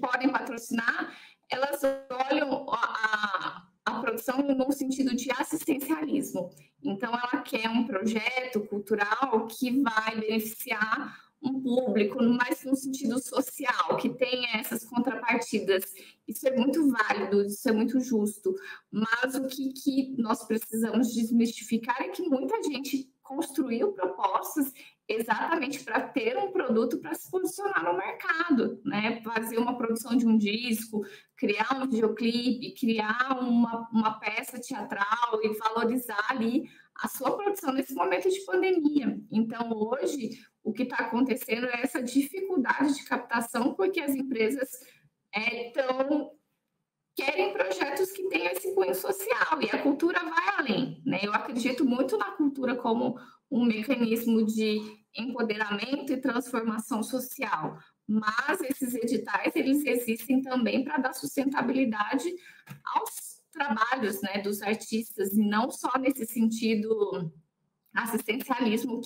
podem patrocinar, elas olham a produção no sentido de assistencialismo. Então, ela quer um projeto cultural que vai beneficiar um público, mas no sentido social, que tenha essas contrapartidas. Isso é muito válido, isso é muito justo. Mas o que nós precisamos desmistificar é que muita gente construiu propostas exatamente para ter um produto para se posicionar no mercado, né? Fazer uma produção de um disco, criar um videoclipe, criar uma peça teatral e valorizar ali a sua produção nesse momento de pandemia. Então, hoje, o que está acontecendo é essa dificuldade de captação, porque as empresas querem projetos que tenham esse cunho social, e a cultura vai além, né? Eu acredito muito na cultura como um mecanismo de empoderamento e transformação social, mas esses editais, eles existem também para dar sustentabilidade aos trabalhos, né, dos artistas, e não só nesse sentido assistencialismo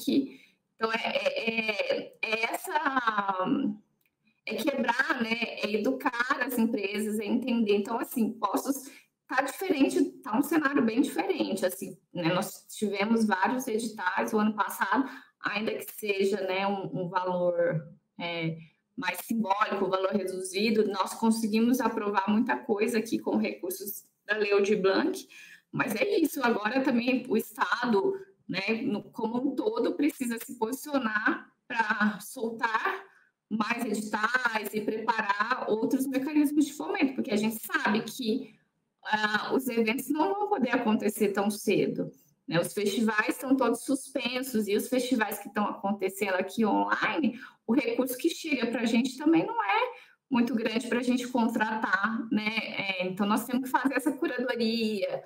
então quebrar, né, educar as empresas, entender. Então, assim, Poços está diferente, está um cenário bem diferente, assim, né? Nós tivemos vários editais o ano passado, ainda que seja, né, um valor mais simbólico, um valor reduzido, nós conseguimos aprovar muita coisa aqui com recursos da Lei Aldir Blanc, mas é isso, agora também o Estado, né, como um todo, precisa se posicionar para soltar mais editais e preparar outros mecanismos de fomento, porque a gente sabe que os eventos não vão poder acontecer tão cedo, né? Os festivais estão todos suspensos, e os festivais que estão acontecendo aqui online, o recurso que chega para a gente também não é muito grande para a gente contratar, né? Então, nós temos que fazer essa curadoria,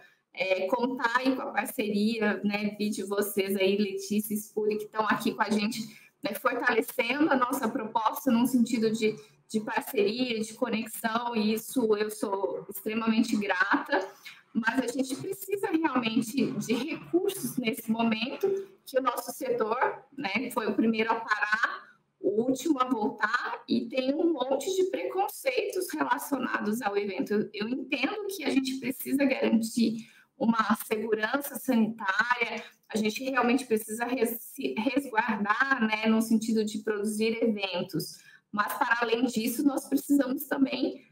contar aí com a parceria, né, de vocês aí, Letícia e Spuri, que estão aqui com a gente, né, fortalecendo a nossa proposta num sentido de parceria, de conexão, e isso eu sou extremamente grata, mas a gente precisa realmente de recursos nesse momento, que o nosso setor, né, foi o primeiro a parar, o último a voltar, e tem um monte de preconceitos relacionados ao evento. Eu entendo que a gente precisa garantir uma segurança sanitária, a gente realmente precisa resguardar, né, no sentido de produzir eventos, mas para além disso nós precisamos também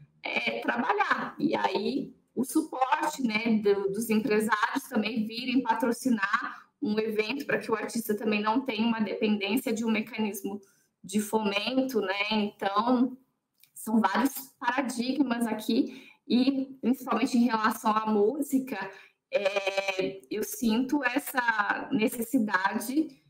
trabalhar, e aí o suporte, né, dos empresários também virem patrocinar um evento, para que o artista também não tenha uma dependência de um mecanismo de fomento, né? Então são vários paradigmas aqui, e principalmente em relação à música, eu sinto essa necessidade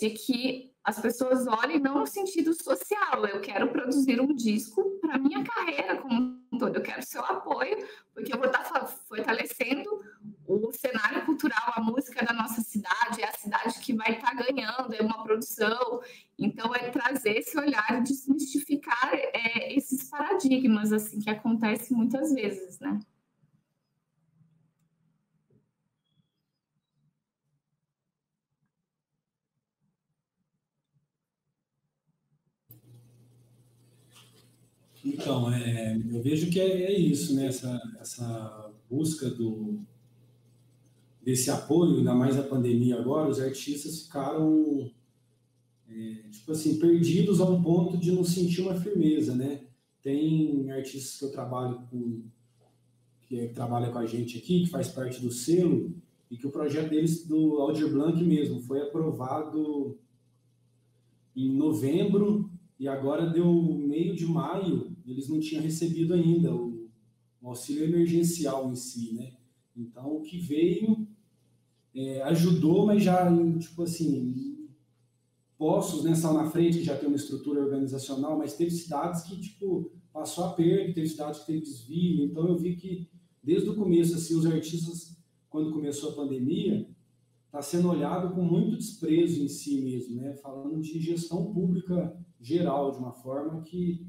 de que as pessoas olhem não no sentido social. Eu quero produzir um disco para minha carreira como um todo, eu quero seu apoio, porque eu vou estar fortalecendo o cenário cultural, a música da nossa cidade, é a cidade que vai estar ganhando, é uma produção. Então, trazer esse olhar e desmistificar esses paradigmas, assim, que acontecem muitas vezes, né? Então, eu vejo que é isso, né? Essa busca desse apoio, ainda mais a pandemia agora, os artistas ficaram, tipo assim, perdidos a um ponto de não sentir uma firmeza, né? Tem artistas que eu trabalho que trabalha com a gente aqui, que faz parte do selo, e que o projeto deles, do Aldir Blanc mesmo, foi aprovado em novembro, e agora deu meio de maio, eles não tinham recebido ainda o auxílio emergencial em si, né? Então, o que veio ajudou, mas já, tipo assim, Poços, né, saiu na frente, que já tem uma estrutura organizacional, mas teve cidades que, tipo, passou a perda, teve cidades que teve desvio, então eu vi que, desde o começo, assim, os artistas, quando começou a pandemia, está sendo olhado com muito desprezo em si mesmo, né, falando de gestão pública geral, de uma forma que...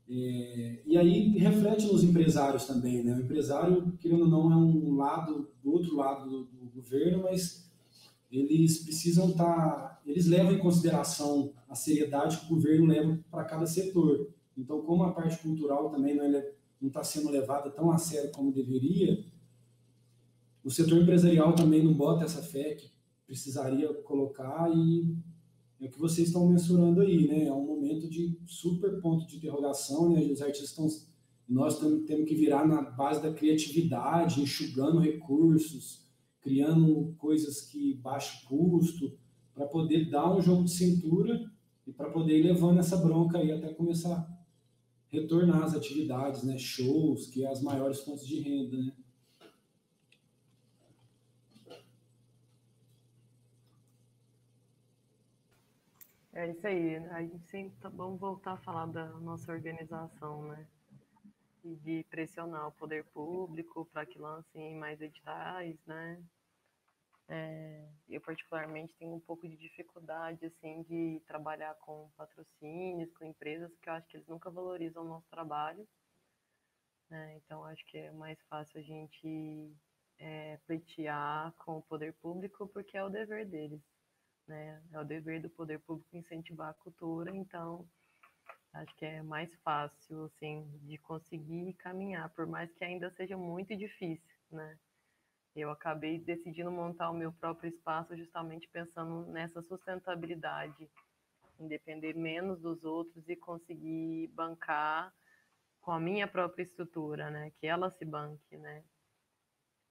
e aí reflete nos empresários também, né, o empresário, querendo ou não, é um lado, do outro lado do governo, mas eles precisam eles levam em consideração a seriedade que o governo leva para cada setor. Então, como a parte cultural também não está sendo levada tão a sério como deveria, o setor empresarial também não bota essa fé que precisaria colocar, e é o que vocês estão mensurando aí, né? É um momento de super ponto de interrogação, né? Os artistas nós temos que virar na base da criatividade, enxugando recursos, criando coisas que baixem custo, para poder dar um jogo de cintura e para poder ir levando essa bronca aí até começar a retornar às atividades, né? Shows, que é as maiores fontes de renda, né? É isso aí. Aí sempre vamos voltar a falar da nossa organização, né? E de pressionar o poder público para que lancem mais editais, né? Eu particularmente tenho um pouco de dificuldade assim de trabalhar com patrocínios, com empresas, porque eu acho que eles nunca valorizam o nosso trabalho, né? Então acho que é mais fácil a gente pleitear com o poder público, porque é o dever deles, né? É o dever do poder público incentivar a cultura, então acho que é mais fácil assim de conseguir caminhar, por mais que ainda seja muito difícil, né? Eu acabei decidindo montar o meu próprio espaço justamente pensando nessa sustentabilidade, em depender menos dos outros e conseguir bancar com a minha própria estrutura, né? Que ela se banque, né?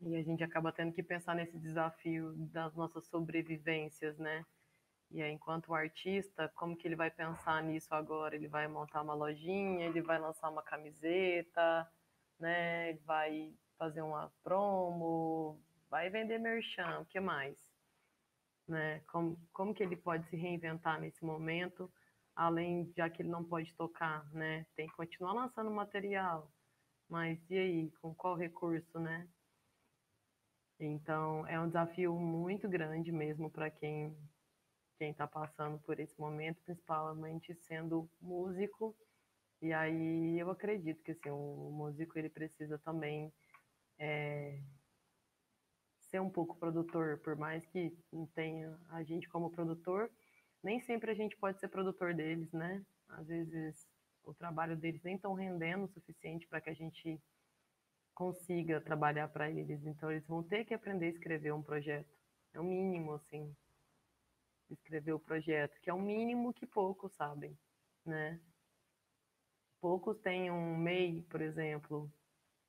E a gente acaba tendo que pensar nesse desafio das nossas sobrevivências, né? E aí, enquanto artista, como que ele vai pensar nisso agora? Ele vai montar uma lojinha, ele vai lançar uma camiseta, né? Ele vai fazer uma promo, vai vender merchan, o que mais? Né? Como que ele pode se reinventar nesse momento, além, já que ele não pode tocar, né? Tem que continuar lançando material, mas e aí, com qual recurso, né? Então, é um desafio muito grande mesmo para quem está passando por esse momento, principalmente sendo músico. E aí eu acredito que assim, o músico ele precisa também ser um pouco produtor, por mais que não tenha a gente como produtor, nem sempre a gente pode ser produtor deles, né? Às vezes o trabalho deles nem estão rendendo o suficiente para que a gente consiga trabalhar para eles. Então eles vão ter que aprender a escrever um projeto. É o mínimo, assim, escrever o projeto, que é o mínimo que poucos sabem, né? Poucos têm um MEI, por exemplo,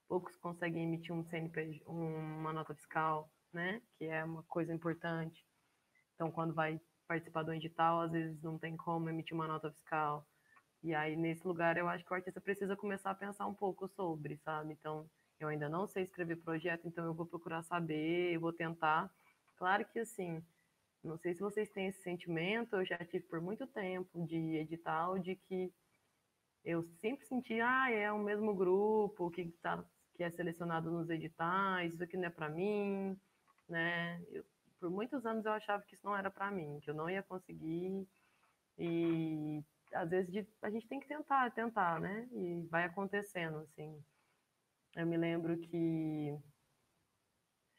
poucos conseguem emitir um CNPJ, uma nota fiscal, né? Que é uma coisa importante. Então, quando vai participar do edital, às vezes não tem como emitir uma nota fiscal. E aí, nesse lugar, eu acho que o artista precisa começar a pensar um pouco sobre, sabe? Então, eu ainda não sei escrever projeto, então eu vou procurar saber, eu vou tentar. Claro que, assim, não sei se vocês têm esse sentimento, eu já tive por muito tempo de edital, de que eu sempre senti, é o mesmo grupo que é selecionado nos editais, isso aqui não é para mim, né? Por muitos anos eu achava que isso não era para mim, que eu não ia conseguir, e às vezes a gente tem que tentar, né? E vai acontecendo, assim. Eu me lembro que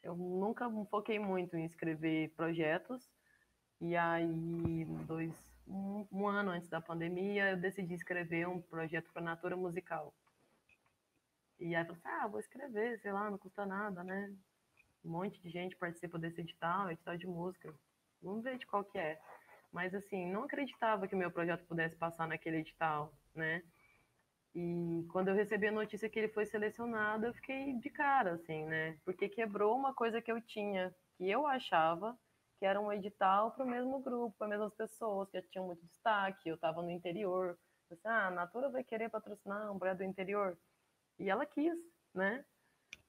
eu nunca foquei muito em escrever projetos, e aí, um ano antes da pandemia, eu decidi escrever um projeto para a Natura Musical. E aí eu falei assim, vou escrever, sei lá, não custa nada, né? Um monte de gente participa desse edital de música. Vamos ver de qual que é. Mas assim, não acreditava que o meu projeto pudesse passar naquele edital, né? E quando eu recebi a notícia que ele foi selecionado, eu fiquei de cara, assim, né? Porque quebrou uma coisa que eu tinha, que eu achava que era um edital para o mesmo grupo, para as mesmas pessoas que já tinham muito destaque. Eu estava no interior. Eu disse, a Natura vai querer patrocinar um brand do interior. E ela quis, né?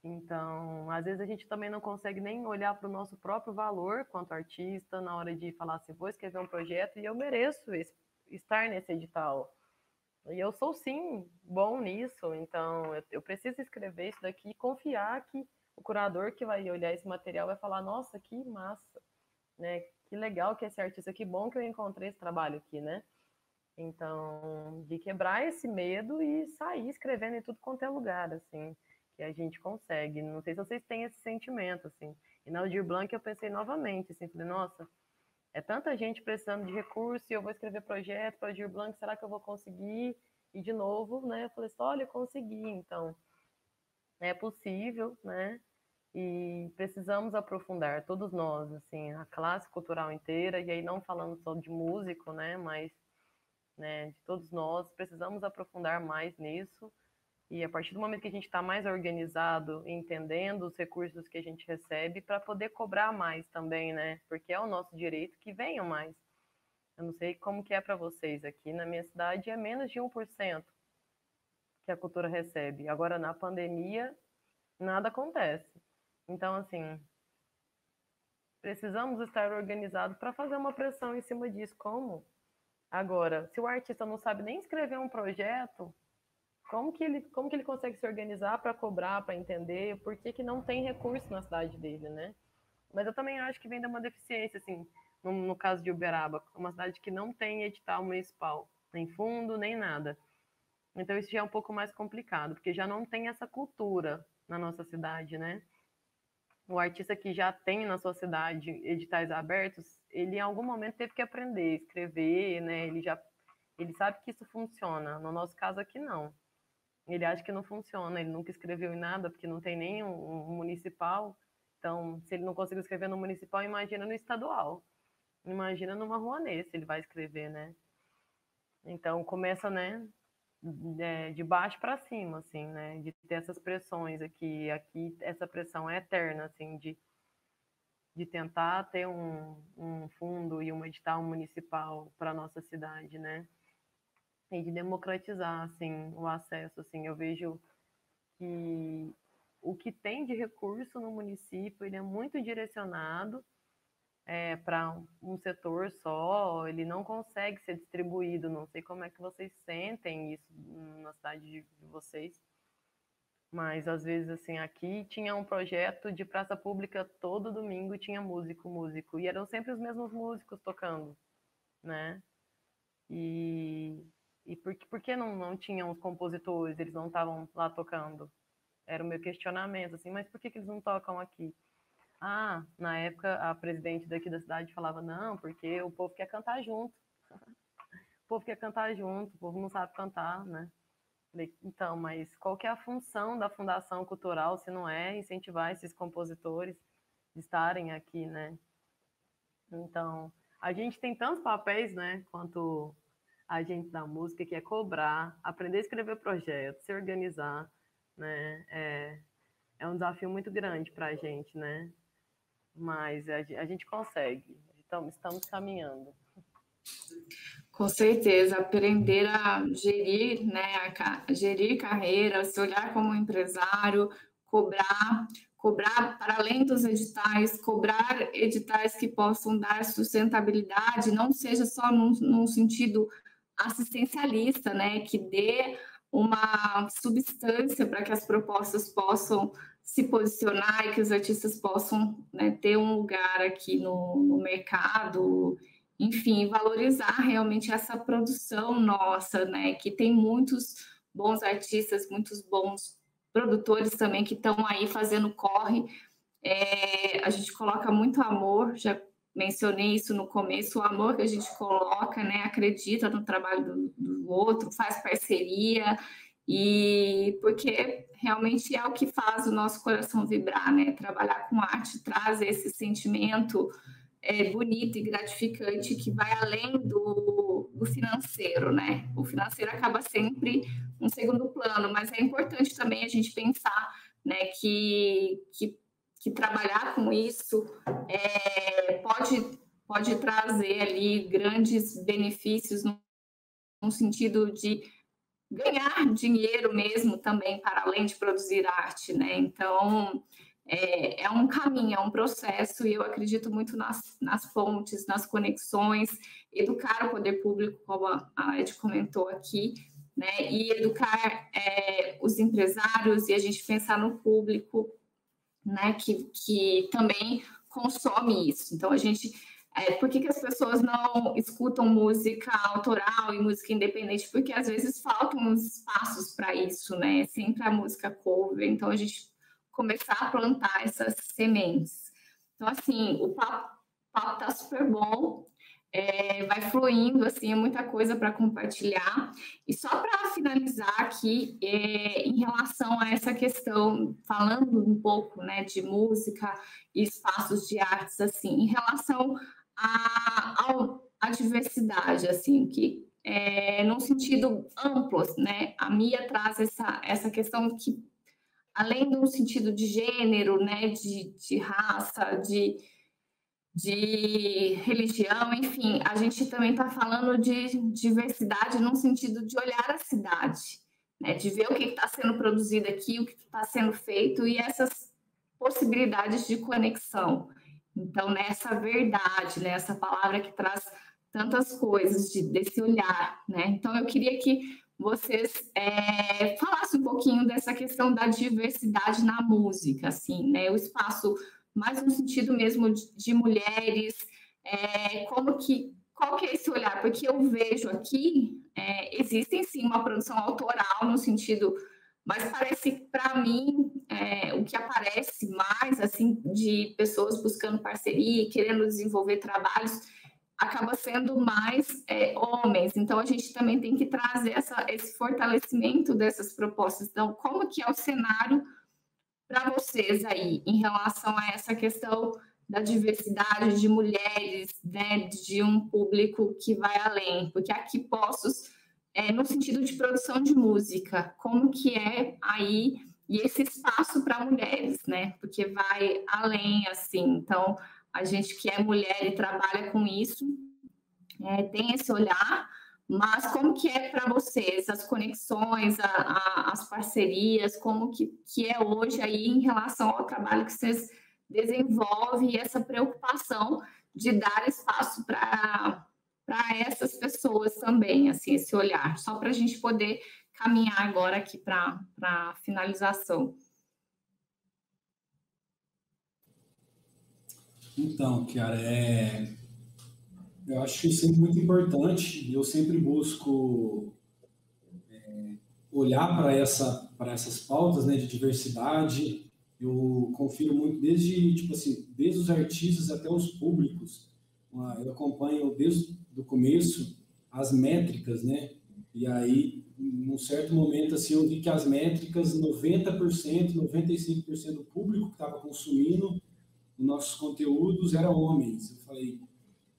Então, às vezes a gente também não consegue nem olhar para o nosso próprio valor quanto artista na hora de falar assim, vou escrever um projeto e eu mereço estar nesse edital. E eu sou, sim, bom nisso, então eu preciso escrever isso daqui e confiar que o curador que vai olhar esse material vai falar, nossa, que massa, né? Que legal que esse artista, que bom que eu encontrei esse trabalho aqui, né? Então, de quebrar esse medo e sair escrevendo em tudo quanto é lugar, assim, que a gente consegue. Não sei se vocês têm esse sentimento, assim. E na Aldir Blanc eu pensei novamente, assim, falei, nossa, é tanta gente precisando de recurso e eu vou escrever projeto para Aldir Blanc, será que eu vou conseguir? E de novo, né, eu falei assim, olha, eu consegui, então é possível, né? E precisamos aprofundar, todos nós, assim, a classe cultural inteira, e aí não falando só de músico, né, mas né, de todos nós, precisamos aprofundar mais nisso. E a partir do momento que a gente está mais organizado, entendendo os recursos que a gente recebe, para poder cobrar mais também, né? Porque é o nosso direito que venham mais. Eu não sei como que é para vocês aqui. Na minha cidade é menos de 1% que a cultura recebe. Agora, na pandemia, nada acontece. Então, assim, precisamos estar organizados para fazer uma pressão em cima disso. Como? Agora, se o artista não sabe nem escrever um projeto, como que ele consegue se organizar para cobrar, para entender por que não tem recurso na cidade dele, né? Mas eu também acho que vem de uma deficiência, assim, no caso de Uberaba, uma cidade que não tem edital municipal, nem fundo, nem nada. Então isso já é um pouco mais complicado, porque já não tem essa cultura na nossa cidade, né? O artista que já tem na sua cidade editais abertos, ele em algum momento teve que aprender a escrever, né? Ele sabe que isso funciona. No nosso caso aqui, não. Ele acha que não funciona, ele nunca escreveu em nada, porque não tem nem um municipal. Então, se ele não conseguiu escrever no municipal, imagina no estadual. Imagina numa Rouanet, se ele vai escrever, né? Então, começa, né, de baixo para cima, assim, né? De ter essas pressões aqui. Aqui, essa pressão é eterna, assim, de tentar ter um fundo e um edital municipal para a nossa cidade, né? E de democratizar, assim, o acesso, assim. Eu vejo que o que tem de recurso no município, ele é muito direcionado para um setor só, ele não consegue ser distribuído. Não sei como é que vocês sentem isso na cidade de vocês, mas às vezes, assim, aqui tinha um projeto de praça pública, todo domingo tinha músico, e eram sempre os mesmos músicos tocando, né? E por que não tinham os compositores, eles não estavam lá tocando? Era o meu questionamento, assim, mas por que eles não tocam aqui? Ah, na época a presidente daqui da cidade falava, não, porque o povo quer cantar junto. O povo quer cantar junto, o povo não sabe cantar, né? Então, mas qual que é a função da Fundação Cultural, se não é incentivar esses compositores de estarem aqui, né? Então, a gente tem tantos papéis, né, quanto a gente da música, que é cobrar, aprender a escrever projetos, se organizar, né? É um desafio muito grande para a gente, né? Mas a gente consegue, estamos caminhando. Com certeza, aprender a gerir, né, gerir carreira, se olhar como empresário, cobrar para além dos editais, cobrar editais que possam dar sustentabilidade, não seja só num sentido assistencialista, né, que dê uma substância para que as propostas possam se posicionar e que os artistas possam, né, ter um lugar aqui no mercado, enfim, valorizar realmente essa produção nossa, né, que tem muitos bons artistas, muitos bons produtores também que estão aí fazendo corre. A gente coloca muito amor, já mencionei isso no começo, o amor que a gente coloca, né, acredita no trabalho do outro, faz parceria, e porque realmente é o que faz o nosso coração vibrar, né, trabalhar com arte traz esse sentimento bonito e gratificante que vai além do financeiro, né? O financeiro acaba sempre um segundo plano, mas é importante também a gente pensar, né, que trabalhar com isso pode trazer ali grandes benefícios no sentido de ganhar dinheiro mesmo também, para além de produzir arte, né? Então, é um caminho, é um processo, e eu acredito muito nas pontes, nas conexões, educar o poder público, como a Ed comentou aqui, né? E educar os empresários, e a gente pensar no público, né? Que também consome isso. Então, a gente... por que as pessoas não escutam música autoral e música independente? Porque às vezes faltam espaços para isso, né? Sempre a música cover. Então, a gente começar a plantar essas sementes. Então, assim, o papo tá super bom, vai fluindo, assim, é muita coisa para compartilhar. E só para finalizar aqui, em relação a essa questão, falando um pouco, né, de música e espaços de artes, assim, em relação a diversidade, assim, que num sentido amplo, né? A Mia traz essa questão que, além do sentido de gênero, né, de raça, de religião, enfim, a gente também está falando de diversidade num sentido de olhar a cidade, né, de ver o que está sendo produzido aqui, o que está sendo feito e essas possibilidades de conexão. Então, nessa verdade, né, essa palavra que traz tantas coisas desse olhar, né? Então, eu queria que vocês falassem um pouquinho dessa questão da diversidade na música, assim, né? O espaço mais no sentido mesmo de mulheres, qual que é esse olhar? Porque eu vejo aqui, existem sim uma produção autoral no sentido, mas parece que para mim o que aparece mais assim de pessoas buscando parceria, querendo desenvolver trabalhos, acaba sendo mais homens. Então a gente também tem que trazer esse fortalecimento dessas propostas. Então, como que é o cenário para vocês aí, em relação a essa questão da diversidade de mulheres, né, de um público que vai além? Porque aqui Poços, no sentido de produção de música, como que é aí, e esse espaço para mulheres, né? Porque vai além, assim. Então, a gente que é mulher e trabalha com isso, tem esse olhar, mas como que é para vocês as conexões, as parcerias, como que é hoje aí em relação ao trabalho que vocês desenvolvem e essa preocupação de dar espaço para essas pessoas também, assim, esse olhar, só para a gente poder caminhar agora aqui para a finalização. Então, Chiara, eu acho que isso é muito importante, e eu sempre busco olhar para essas pautas, né, de diversidade. Eu confiro muito desde os artistas até os públicos. Eu acompanho desde o começo as métricas, né? E aí, num certo momento, assim, eu vi que as métricas, 90%, 95% do público que estava consumindo os nossos conteúdos era homens. Eu falei,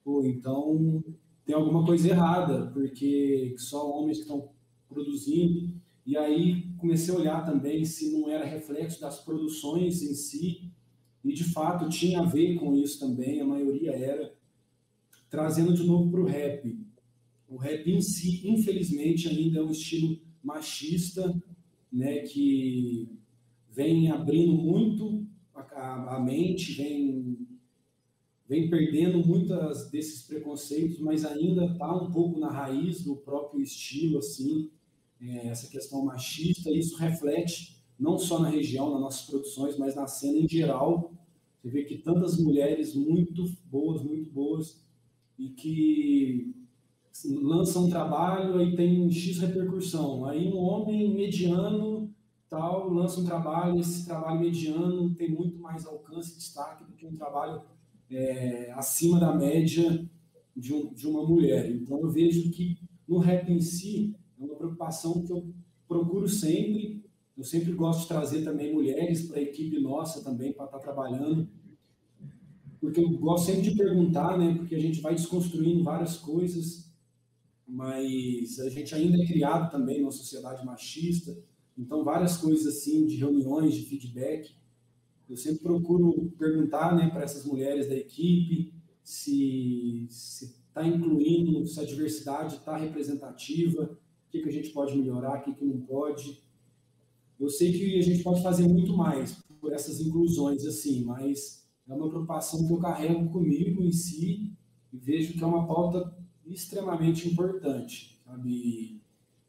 pô, então tem alguma coisa errada, porque só homens que estão produzindo. E aí comecei a olhar também se não era reflexo das produções em si, e de fato tinha a ver com isso também, a maioria era, trazendo de novo para o rap. O rap em si, infelizmente, ainda é um estilo machista, né, que vem abrindo muito a mente, vem perdendo muitas desses preconceitos, mas ainda está um pouco na raiz do próprio estilo, assim, essa questão machista. Isso reflete não só na região, nas nossas produções, mas na cena em geral. Você vê que tantas mulheres muito boas, e que lançam um trabalho e tem X repercussão. Aí um homem mediano tal lança um trabalho, esse trabalho mediano tem muito mais alcance e destaque do que um trabalho acima da média de uma mulher. Então eu vejo que no rap em si é uma preocupação que eu procuro sempre. Eu sempre gosto de trazer também mulheres para a equipe nossa também, para estar trabalhando, porque eu gosto sempre de perguntar, né? Porque a gente vai desconstruindo várias coisas. mas a gente ainda é criado também numa sociedade machista, então várias coisas assim, de reuniões, de feedback, eu sempre procuro perguntar, né, para essas mulheres da equipe se está incluindo, se a diversidade está representativa, o que a gente pode melhorar, o que não pode. Eu sei que a gente pode fazer muito mais por essas inclusões, assim, mas é uma preocupação que eu carrego comigo em si e vejo que é uma pauta extremamente importante, sabe?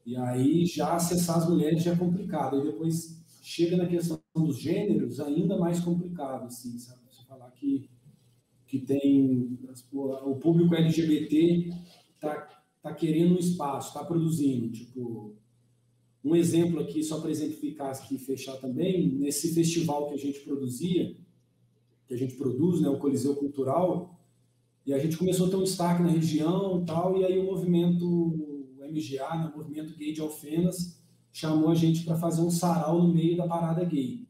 E aí já acessar as mulheres já é complicado, e depois chega na questão dos gêneros, ainda mais complicado, assim, sabe? Você falar que tem o público LGBT tá querendo um espaço, está produzindo, tipo, um exemplo aqui, só para exemplificar aqui e fechar também, nesse festival que a gente produzia, que a gente produz, né, o Coliseu Cultural, e a gente começou a ter um destaque na região e tal, e aí o movimento o MGA, né, o Movimento Gay de Alfenas, chamou a gente para fazer um sarau no meio da parada gay.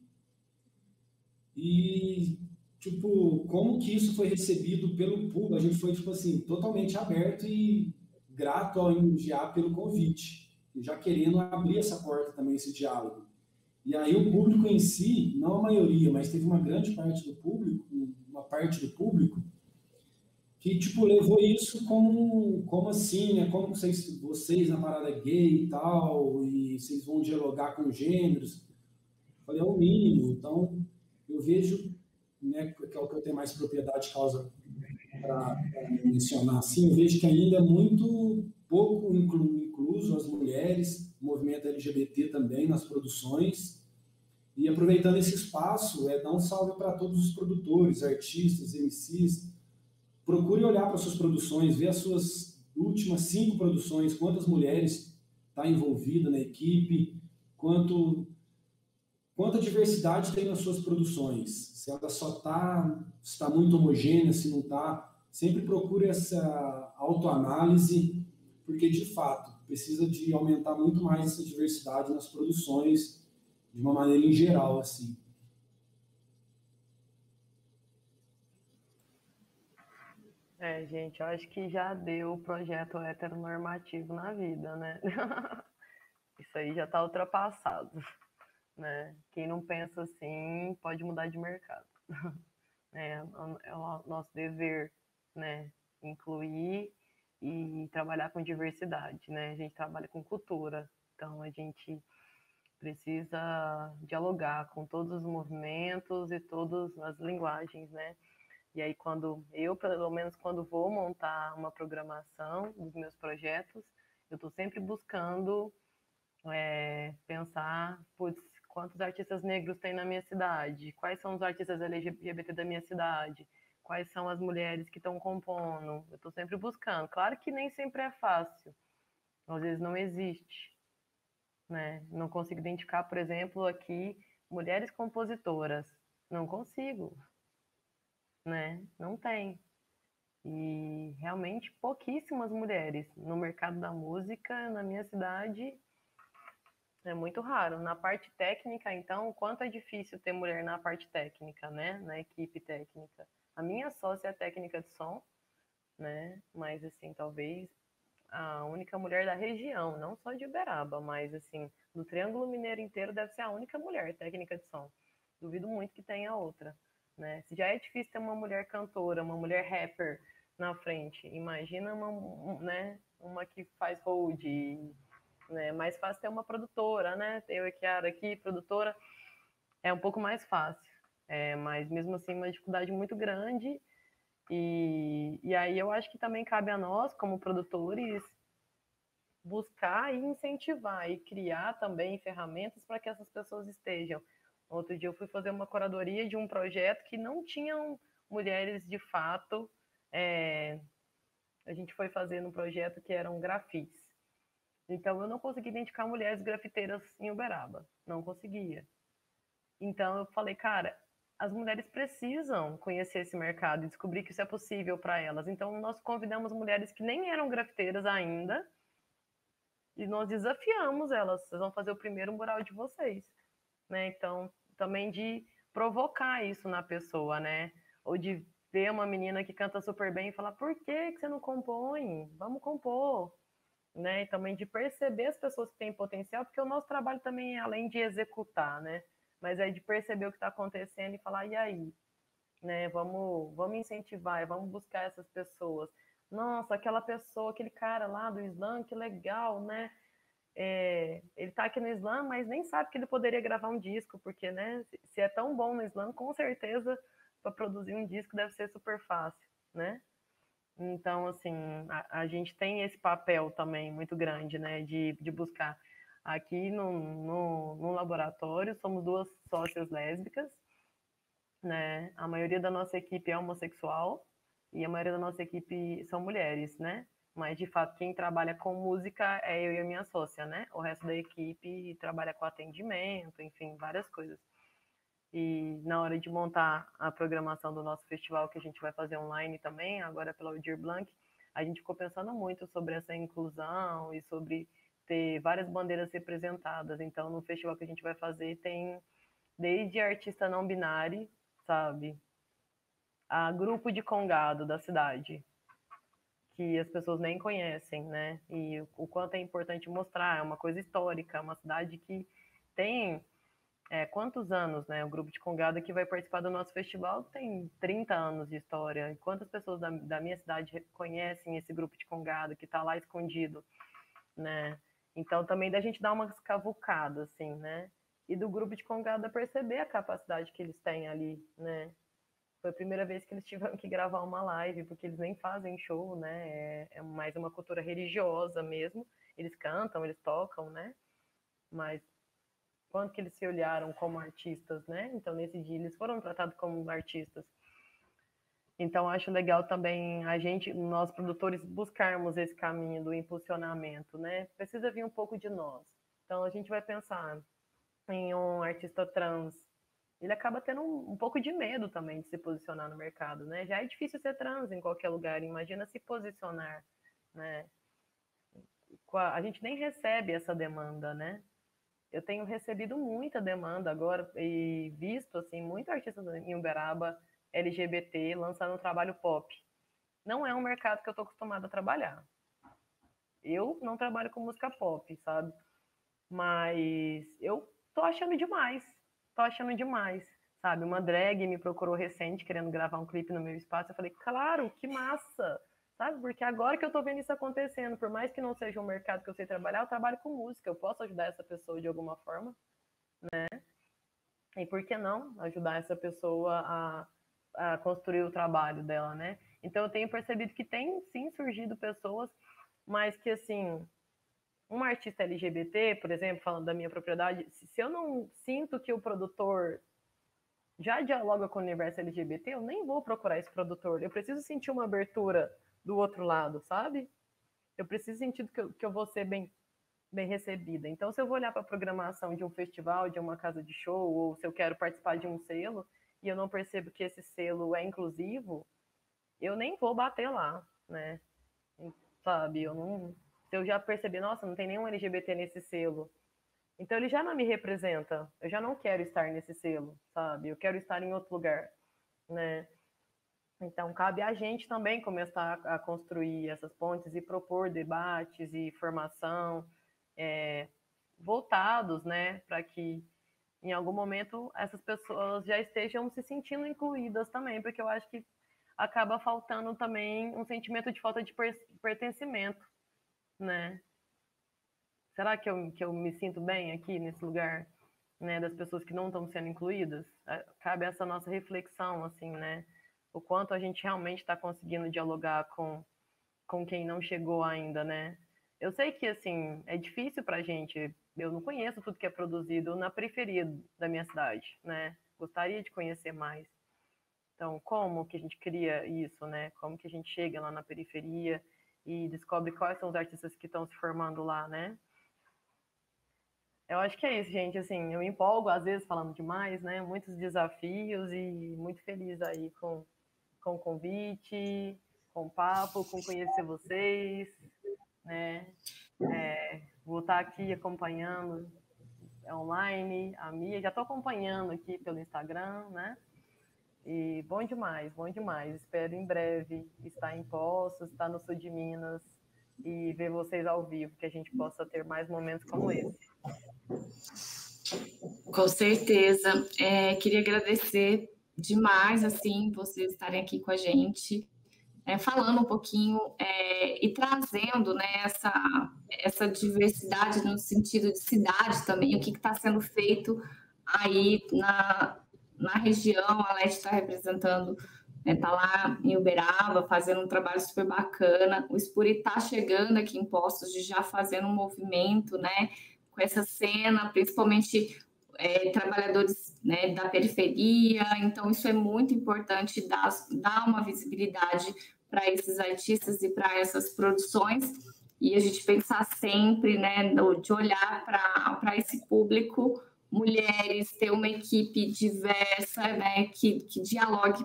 E, tipo, como que isso foi recebido pelo público? A gente foi, tipo assim, totalmente aberto e grato ao MGA pelo convite, já querendo abrir essa porta também, esse diálogo. E aí o público em si, não a maioria, mas teve uma grande parte do público, uma parte do público, que, tipo, levou isso como assim, né? Como vocês na parada gay e tal, e vocês vão dialogar com gêneros. Eu falei, é o mínimo. Então, eu vejo, né, que é o que eu tenho mais propriedade de causa para mencionar assim, eu vejo que ainda é muito pouco incluso as mulheres, o movimento LGBT também nas produções. E aproveitando esse espaço, dar um salve para todos os produtores, artistas, MCs. Procure olhar para suas produções, ver as suas últimas 5 produções, quantas mulheres está envolvida na equipe, quanta diversidade tem nas suas produções. Se ela só está muito homogênea, se não está. Sempre procure essa autoanálise, porque, de fato, precisa de aumentar muito mais essa diversidade nas produções, de uma maneira em geral, assim. Gente, eu acho que já deu o projeto heteronormativo na vida, né? Isso aí já está ultrapassado, né? Quem não pensa assim pode mudar de mercado. É o nosso dever, né? Incluir e trabalhar com diversidade, né? A gente trabalha com cultura, então a gente precisa dialogar com todos os movimentos e todas as linguagens, né? E aí, pelo menos, quando vou montar uma programação dos meus projetos, eu estou sempre buscando pensar, putz, quantos artistas negros tem na minha cidade? Quais são os artistas LGBT da minha cidade? Quais são as mulheres que estão compondo? Eu estou sempre buscando. Claro que nem sempre é fácil. Às vezes não existe, né? Não consigo identificar, por exemplo, aqui, mulheres compositoras. Não consigo, né? Não tem. E realmente pouquíssimas mulheres no mercado da música, na minha cidade, é muito raro. Na parte técnica, então, o quanto é difícil ter mulher na parte técnica, né? Na equipe técnica. A minha sócia é técnica de som, né? Mas, assim, talvez a única mulher da região, não só de Uberaba, mas, assim, do Triângulo Mineiro inteiro deve ser a única mulher técnica de som. Duvido muito que tenha outra, né? Se já é difícil ter uma mulher cantora, uma mulher rapper na frente, imagina uma que faz hold, né? Mais fácil ter uma produtora, né? Eu e Kiara aqui, produtora, é um pouco mais fácil. Mas mesmo assim, uma dificuldade muito grande. E aí eu acho que também cabe a nós, como produtores, buscar e incentivar e criar também ferramentas para que essas pessoas estejam. Outro dia eu fui fazer uma curadoria de um projeto que não tinham mulheres de fato. A gente foi fazer um projeto que eram grafites. Então, eu não consegui identificar mulheres grafiteiras em Uberaba. Não conseguia. Então, eu falei, cara, as mulheres precisam conhecer esse mercado e descobrir que isso é possível para elas. Então, nós convidamos mulheres que nem eram grafiteiras ainda e nós desafiamos elas. Vocês vão fazer o primeiro mural de vocês, né? Então, também de provocar isso na pessoa, né? Ou de ver uma menina que canta super bem e falar, por que você não compõe? Vamos compor. né? E também de perceber as pessoas que têm potencial, porque o nosso trabalho também é além de executar, né? Mas é de perceber o que está acontecendo e falar, e aí? Né? Vamos incentivar, vamos buscar essas pessoas. Nossa, aquela pessoa, aquele cara lá do Islã, que legal, né? Ele está aqui no Islã, mas nem sabe que ele poderia gravar um disco, porque, né? Se é tão bom no Islã, com certeza para produzir um disco deve ser super fácil, né? Então, assim, a gente tem esse papel também muito grande, né? De buscar. Aqui no laboratório, somos 2 sócias lésbicas, né? A maioria da nossa equipe é homossexual e a maioria da nossa equipe são mulheres, né? Mas, de fato, quem trabalha com música é eu e a minha sócia, né? O resto da equipe trabalha com atendimento, enfim, várias coisas. E na hora de montar a programação do nosso festival, que a gente vai fazer online também, agora pela Aldir Blanc, a gente ficou pensando muito sobre essa inclusão e sobre ter várias bandeiras representadas. Então, no festival que a gente vai fazer, tem desde artista não binário, sabe, a grupo de congado da cidade, que as pessoas nem conhecem, né? E o quanto é importante mostrar, é uma coisa histórica, uma cidade que tem quantos anos, né? O grupo de congado que vai participar do nosso festival tem 30 anos de história. E quantas pessoas da minha cidade conhecem esse grupo de congado que está lá escondido, né? Então também da gente dar umas cavucadas, assim, né? E do grupo de congado perceber a capacidade que eles têm ali, né? Foi a primeira vez que eles tiveram que gravar uma live, porque eles nem fazem show, né? É mais uma cultura religiosa mesmo. Eles cantam, eles tocam, né? Mas quando que eles se olharam como artistas, né? Então, nesse dia, eles foram tratados como artistas. Então, acho legal também nós produtores, buscarmos esse caminho do impulsionamento, né? Precisa vir um pouco de nós. Então, a gente vai pensar em um artista trans. Ele acaba tendo um pouco de medo também de se posicionar no mercado, né? Já é difícil ser trans em qualquer lugar, imagina se posicionar, né? A gente nem recebe essa demanda, né? Eu tenho recebido muita demanda agora e visto assim muito artistas em Uberaba LGBT lançando um trabalho pop. Não é um mercado que eu estou acostumada a trabalhar. Eu não trabalho com música pop, sabe? Mas eu tô achando demais. Tô achando demais, sabe? Uma drag me procurou recente querendo gravar um clipe no meu espaço. Eu falei, claro, que massa! Sabe? Porque agora que eu tô vendo isso acontecendo, por mais que não seja um mercado que eu sei trabalhar, eu trabalho com música. Eu posso ajudar essa pessoa de alguma forma, né? E por que não ajudar essa pessoa a construir o trabalho dela, né? Então eu tenho percebido que tem sim surgido pessoas, mas que assim, um artista LGBT, por exemplo, falando da minha propriedade, se eu não sinto que o produtor já dialoga com o universo LGBT, eu nem vou procurar esse produtor. Eu preciso sentir uma abertura do outro lado, sabe? Eu preciso sentir que eu vou ser bem recebida. Então, se eu vou olhar para a programação de um festival, de uma casa de show, ou se eu quero participar de um selo, e eu não percebo que esse selo é inclusivo, eu nem vou bater lá, né? Sabe? Se eu já perceber, nossa, não tem nenhum LGBT nesse selo, então ele já não me representa. Eu já não quero estar nesse selo, sabe? Eu quero estar em outro lugar, né? Então cabe a gente também começar a construir essas pontes e propor debates e formação voltados, né, para que em algum momento essas pessoas já estejam se sentindo incluídas também, porque eu acho que acaba faltando também um sentimento de falta de pertencimento, né? Será que eu me sinto bem aqui nesse lugar, né, das pessoas que não estão sendo incluídas? Cabe essa nossa reflexão, assim, né? O quanto a gente realmente está conseguindo dialogar com quem não chegou ainda, né? Eu sei que, assim, é difícil para a gente. Eu não conheço tudo que é produzido na periferia da minha cidade, né? Gostaria de conhecer mais. Então, como que a gente cria isso, né? Como que a gente chega lá na periferia e descobre quais são os artistas que estão se formando lá, né? Eu acho que é isso, gente. Assim, eu me empolgo às vezes falando demais, né? Muitos desafios e muito feliz aí com o convite, com o papo, com conhecer vocês, né? Vou estar aqui acompanhando online, a Mia, já estou acompanhando aqui pelo Instagram, né? E bom demais, bom demais. Espero em breve estar em Poços, estar no sul de Minas, e ver vocês ao vivo, que a gente possa ter mais momentos como esse. Com certeza. Queria agradecer demais, assim, vocês estarem aqui com a gente, falando um pouquinho e trazendo, né, essa diversidade no sentido de cidade também, o que está sendo feito aí na região. A Leti está representando, está lá em Uberaba, fazendo um trabalho super bacana. O Spuri está chegando aqui em Poços de já fazendo um movimento, né, com essa cena, principalmente trabalhadores, né, da periferia. Então, isso é muito importante, dar uma visibilidade para esses artistas e para essas produções, e a gente pensar sempre, né, de olhar para esse público, mulheres, ter uma equipe diversa, né, que dialogue.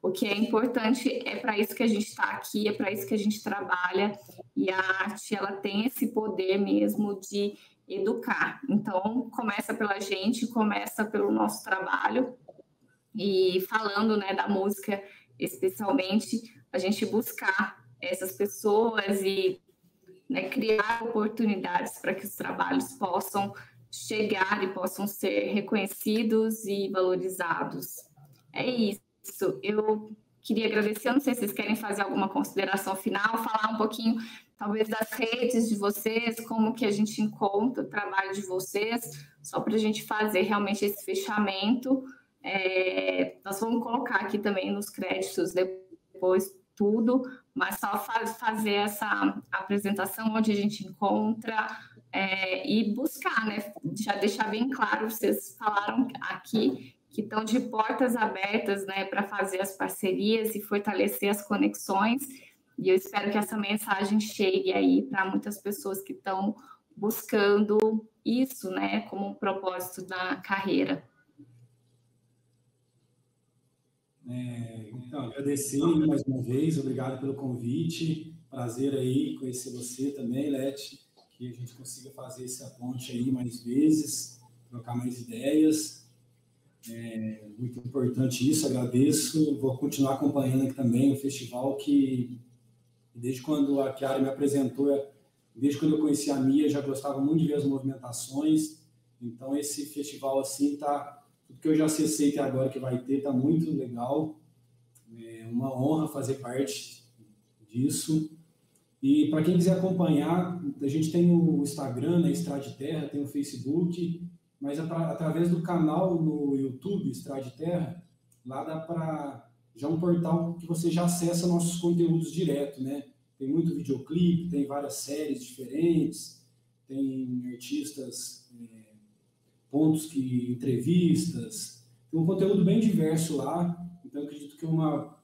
O que é importante, é para isso que a gente está aqui, é para isso que a gente trabalha, e a arte, ela tem esse poder mesmo de educar. Então, começa pela gente, começa pelo nosso trabalho, e falando, né, da música, especialmente, a gente buscar essas pessoas e, né, criar oportunidades para que os trabalhos possam chegar e possam ser reconhecidos e valorizados. É isso. Eu queria agradecer. Eu não sei se vocês querem fazer alguma consideração final, falar um pouquinho, talvez, das redes de vocês, como que a gente encontra o trabalho de vocês, só para a gente fazer realmente esse fechamento. Nós vamos colocar aqui também nos créditos depois tudo, mas só fazer essa apresentação onde a gente encontra e buscar, né? Já deixar bem claro, vocês falaram aqui que estão de portas abertas, né, para fazer as parcerias e fortalecer as conexões, e eu espero que essa mensagem chegue aí para muitas pessoas que estão buscando isso, né, como um propósito da carreira. Então, agradecer mais uma vez, obrigado pelo convite, prazer aí conhecer você também, Leti, que a gente consiga fazer essa ponte aí mais vezes, trocar mais ideias. Muito importante isso, agradeço. Vou continuar acompanhando aqui também o festival, que desde quando a Chiara me apresentou, desde quando eu conheci a Mia, já gostava muito de ver as movimentações. Então, esse festival, assim, tudo que eu já acessei até agora que vai ter, está muito legal. É uma honra fazer parte disso. E para quem quiser acompanhar, a gente tem o Instagram, né, Estrada de Terra, tem o Facebook, mas através do canal no YouTube, Estrada de Terra, lá dá para já um portal que você já acessa nossos conteúdos direto, né? Tem muito videoclipe, tem várias séries diferentes, tem artistas, pontos entrevistas, tem um conteúdo bem diverso lá. Então, eu acredito que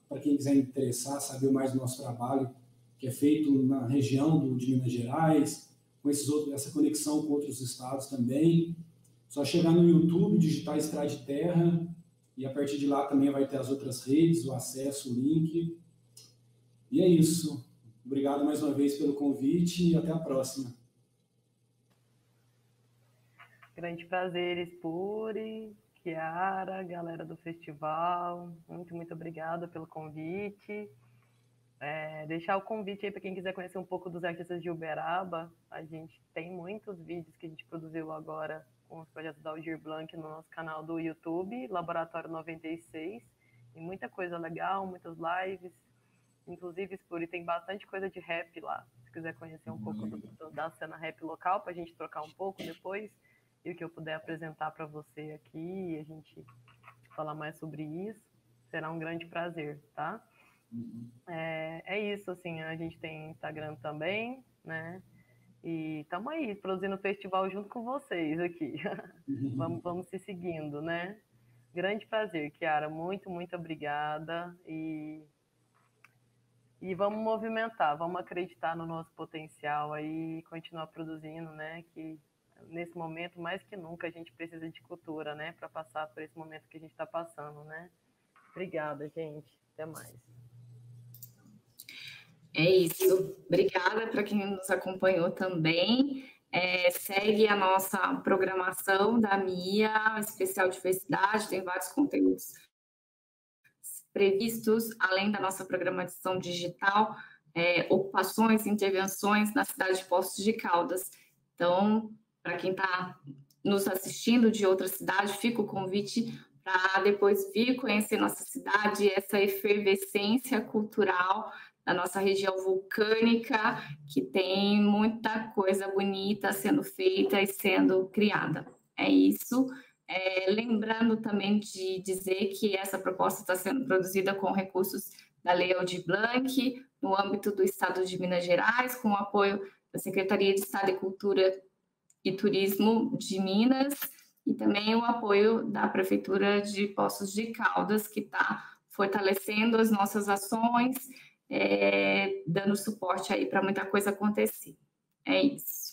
para quem quiser interessar, saber mais do nosso trabalho, que é feito na região de Minas Gerais, com essa conexão com outros estados também. Só chegar no YouTube, digitar Estrada de Terra, e a partir de lá também vai ter as outras redes, o acesso, o link. E é isso. Obrigado mais uma vez pelo convite e até a próxima. Grande prazer, Spuri, Chiara, galera do festival. Muito obrigada pelo convite. Deixar o convite aí para quem quiser conhecer um pouco dos artistas de Uberaba. A gente tem muitos vídeos que a gente produziu agora com os projetos da Aldir Blanc no nosso canal do YouTube, Laboratório 96, e muita coisa legal, muitas lives, inclusive, Spuri, tem bastante coisa de rap lá, se quiser conhecer um pouco da cena rap local, para a gente trocar um pouco depois, e o que eu puder apresentar para você aqui, e a gente falar mais sobre isso, será um grande prazer, tá? É isso, assim, a gente tem Instagram também, né? E estamos aí, produzindo festival junto com vocês aqui. Vamos se seguindo, né? Grande prazer, Chiara. Muito obrigada. E vamos movimentar, vamos acreditar no nosso potencial aí, continuar produzindo, né? Que nesse momento, mais que nunca, a gente precisa de cultura, né? Para passar por esse momento que a gente está passando, né? Obrigada, gente. Até mais. É isso. Obrigada para quem nos acompanhou também. Segue a nossa programação da Mia, especial diversidade, tem vários conteúdos previstos, além da nossa programação digital. ocupações, intervenções na cidade de Poços de Caldas. Então, para quem está nos assistindo de outra cidade, fica o convite para depois vir conhecer nossa cidade, essa efervescência cultural da nossa região vulcânica, que tem muita coisa bonita sendo feita e sendo criada. É isso. Lembrando também de dizer que essa proposta está sendo produzida com recursos da Lei Aldir Blanc, no âmbito do Estado de Minas Gerais, com o apoio da Secretaria de Estado de Cultura e Turismo de Minas, e também o apoio da Prefeitura de Poços de Caldas, que está fortalecendo as nossas ações, dando suporte aí para muita coisa acontecer. É isso.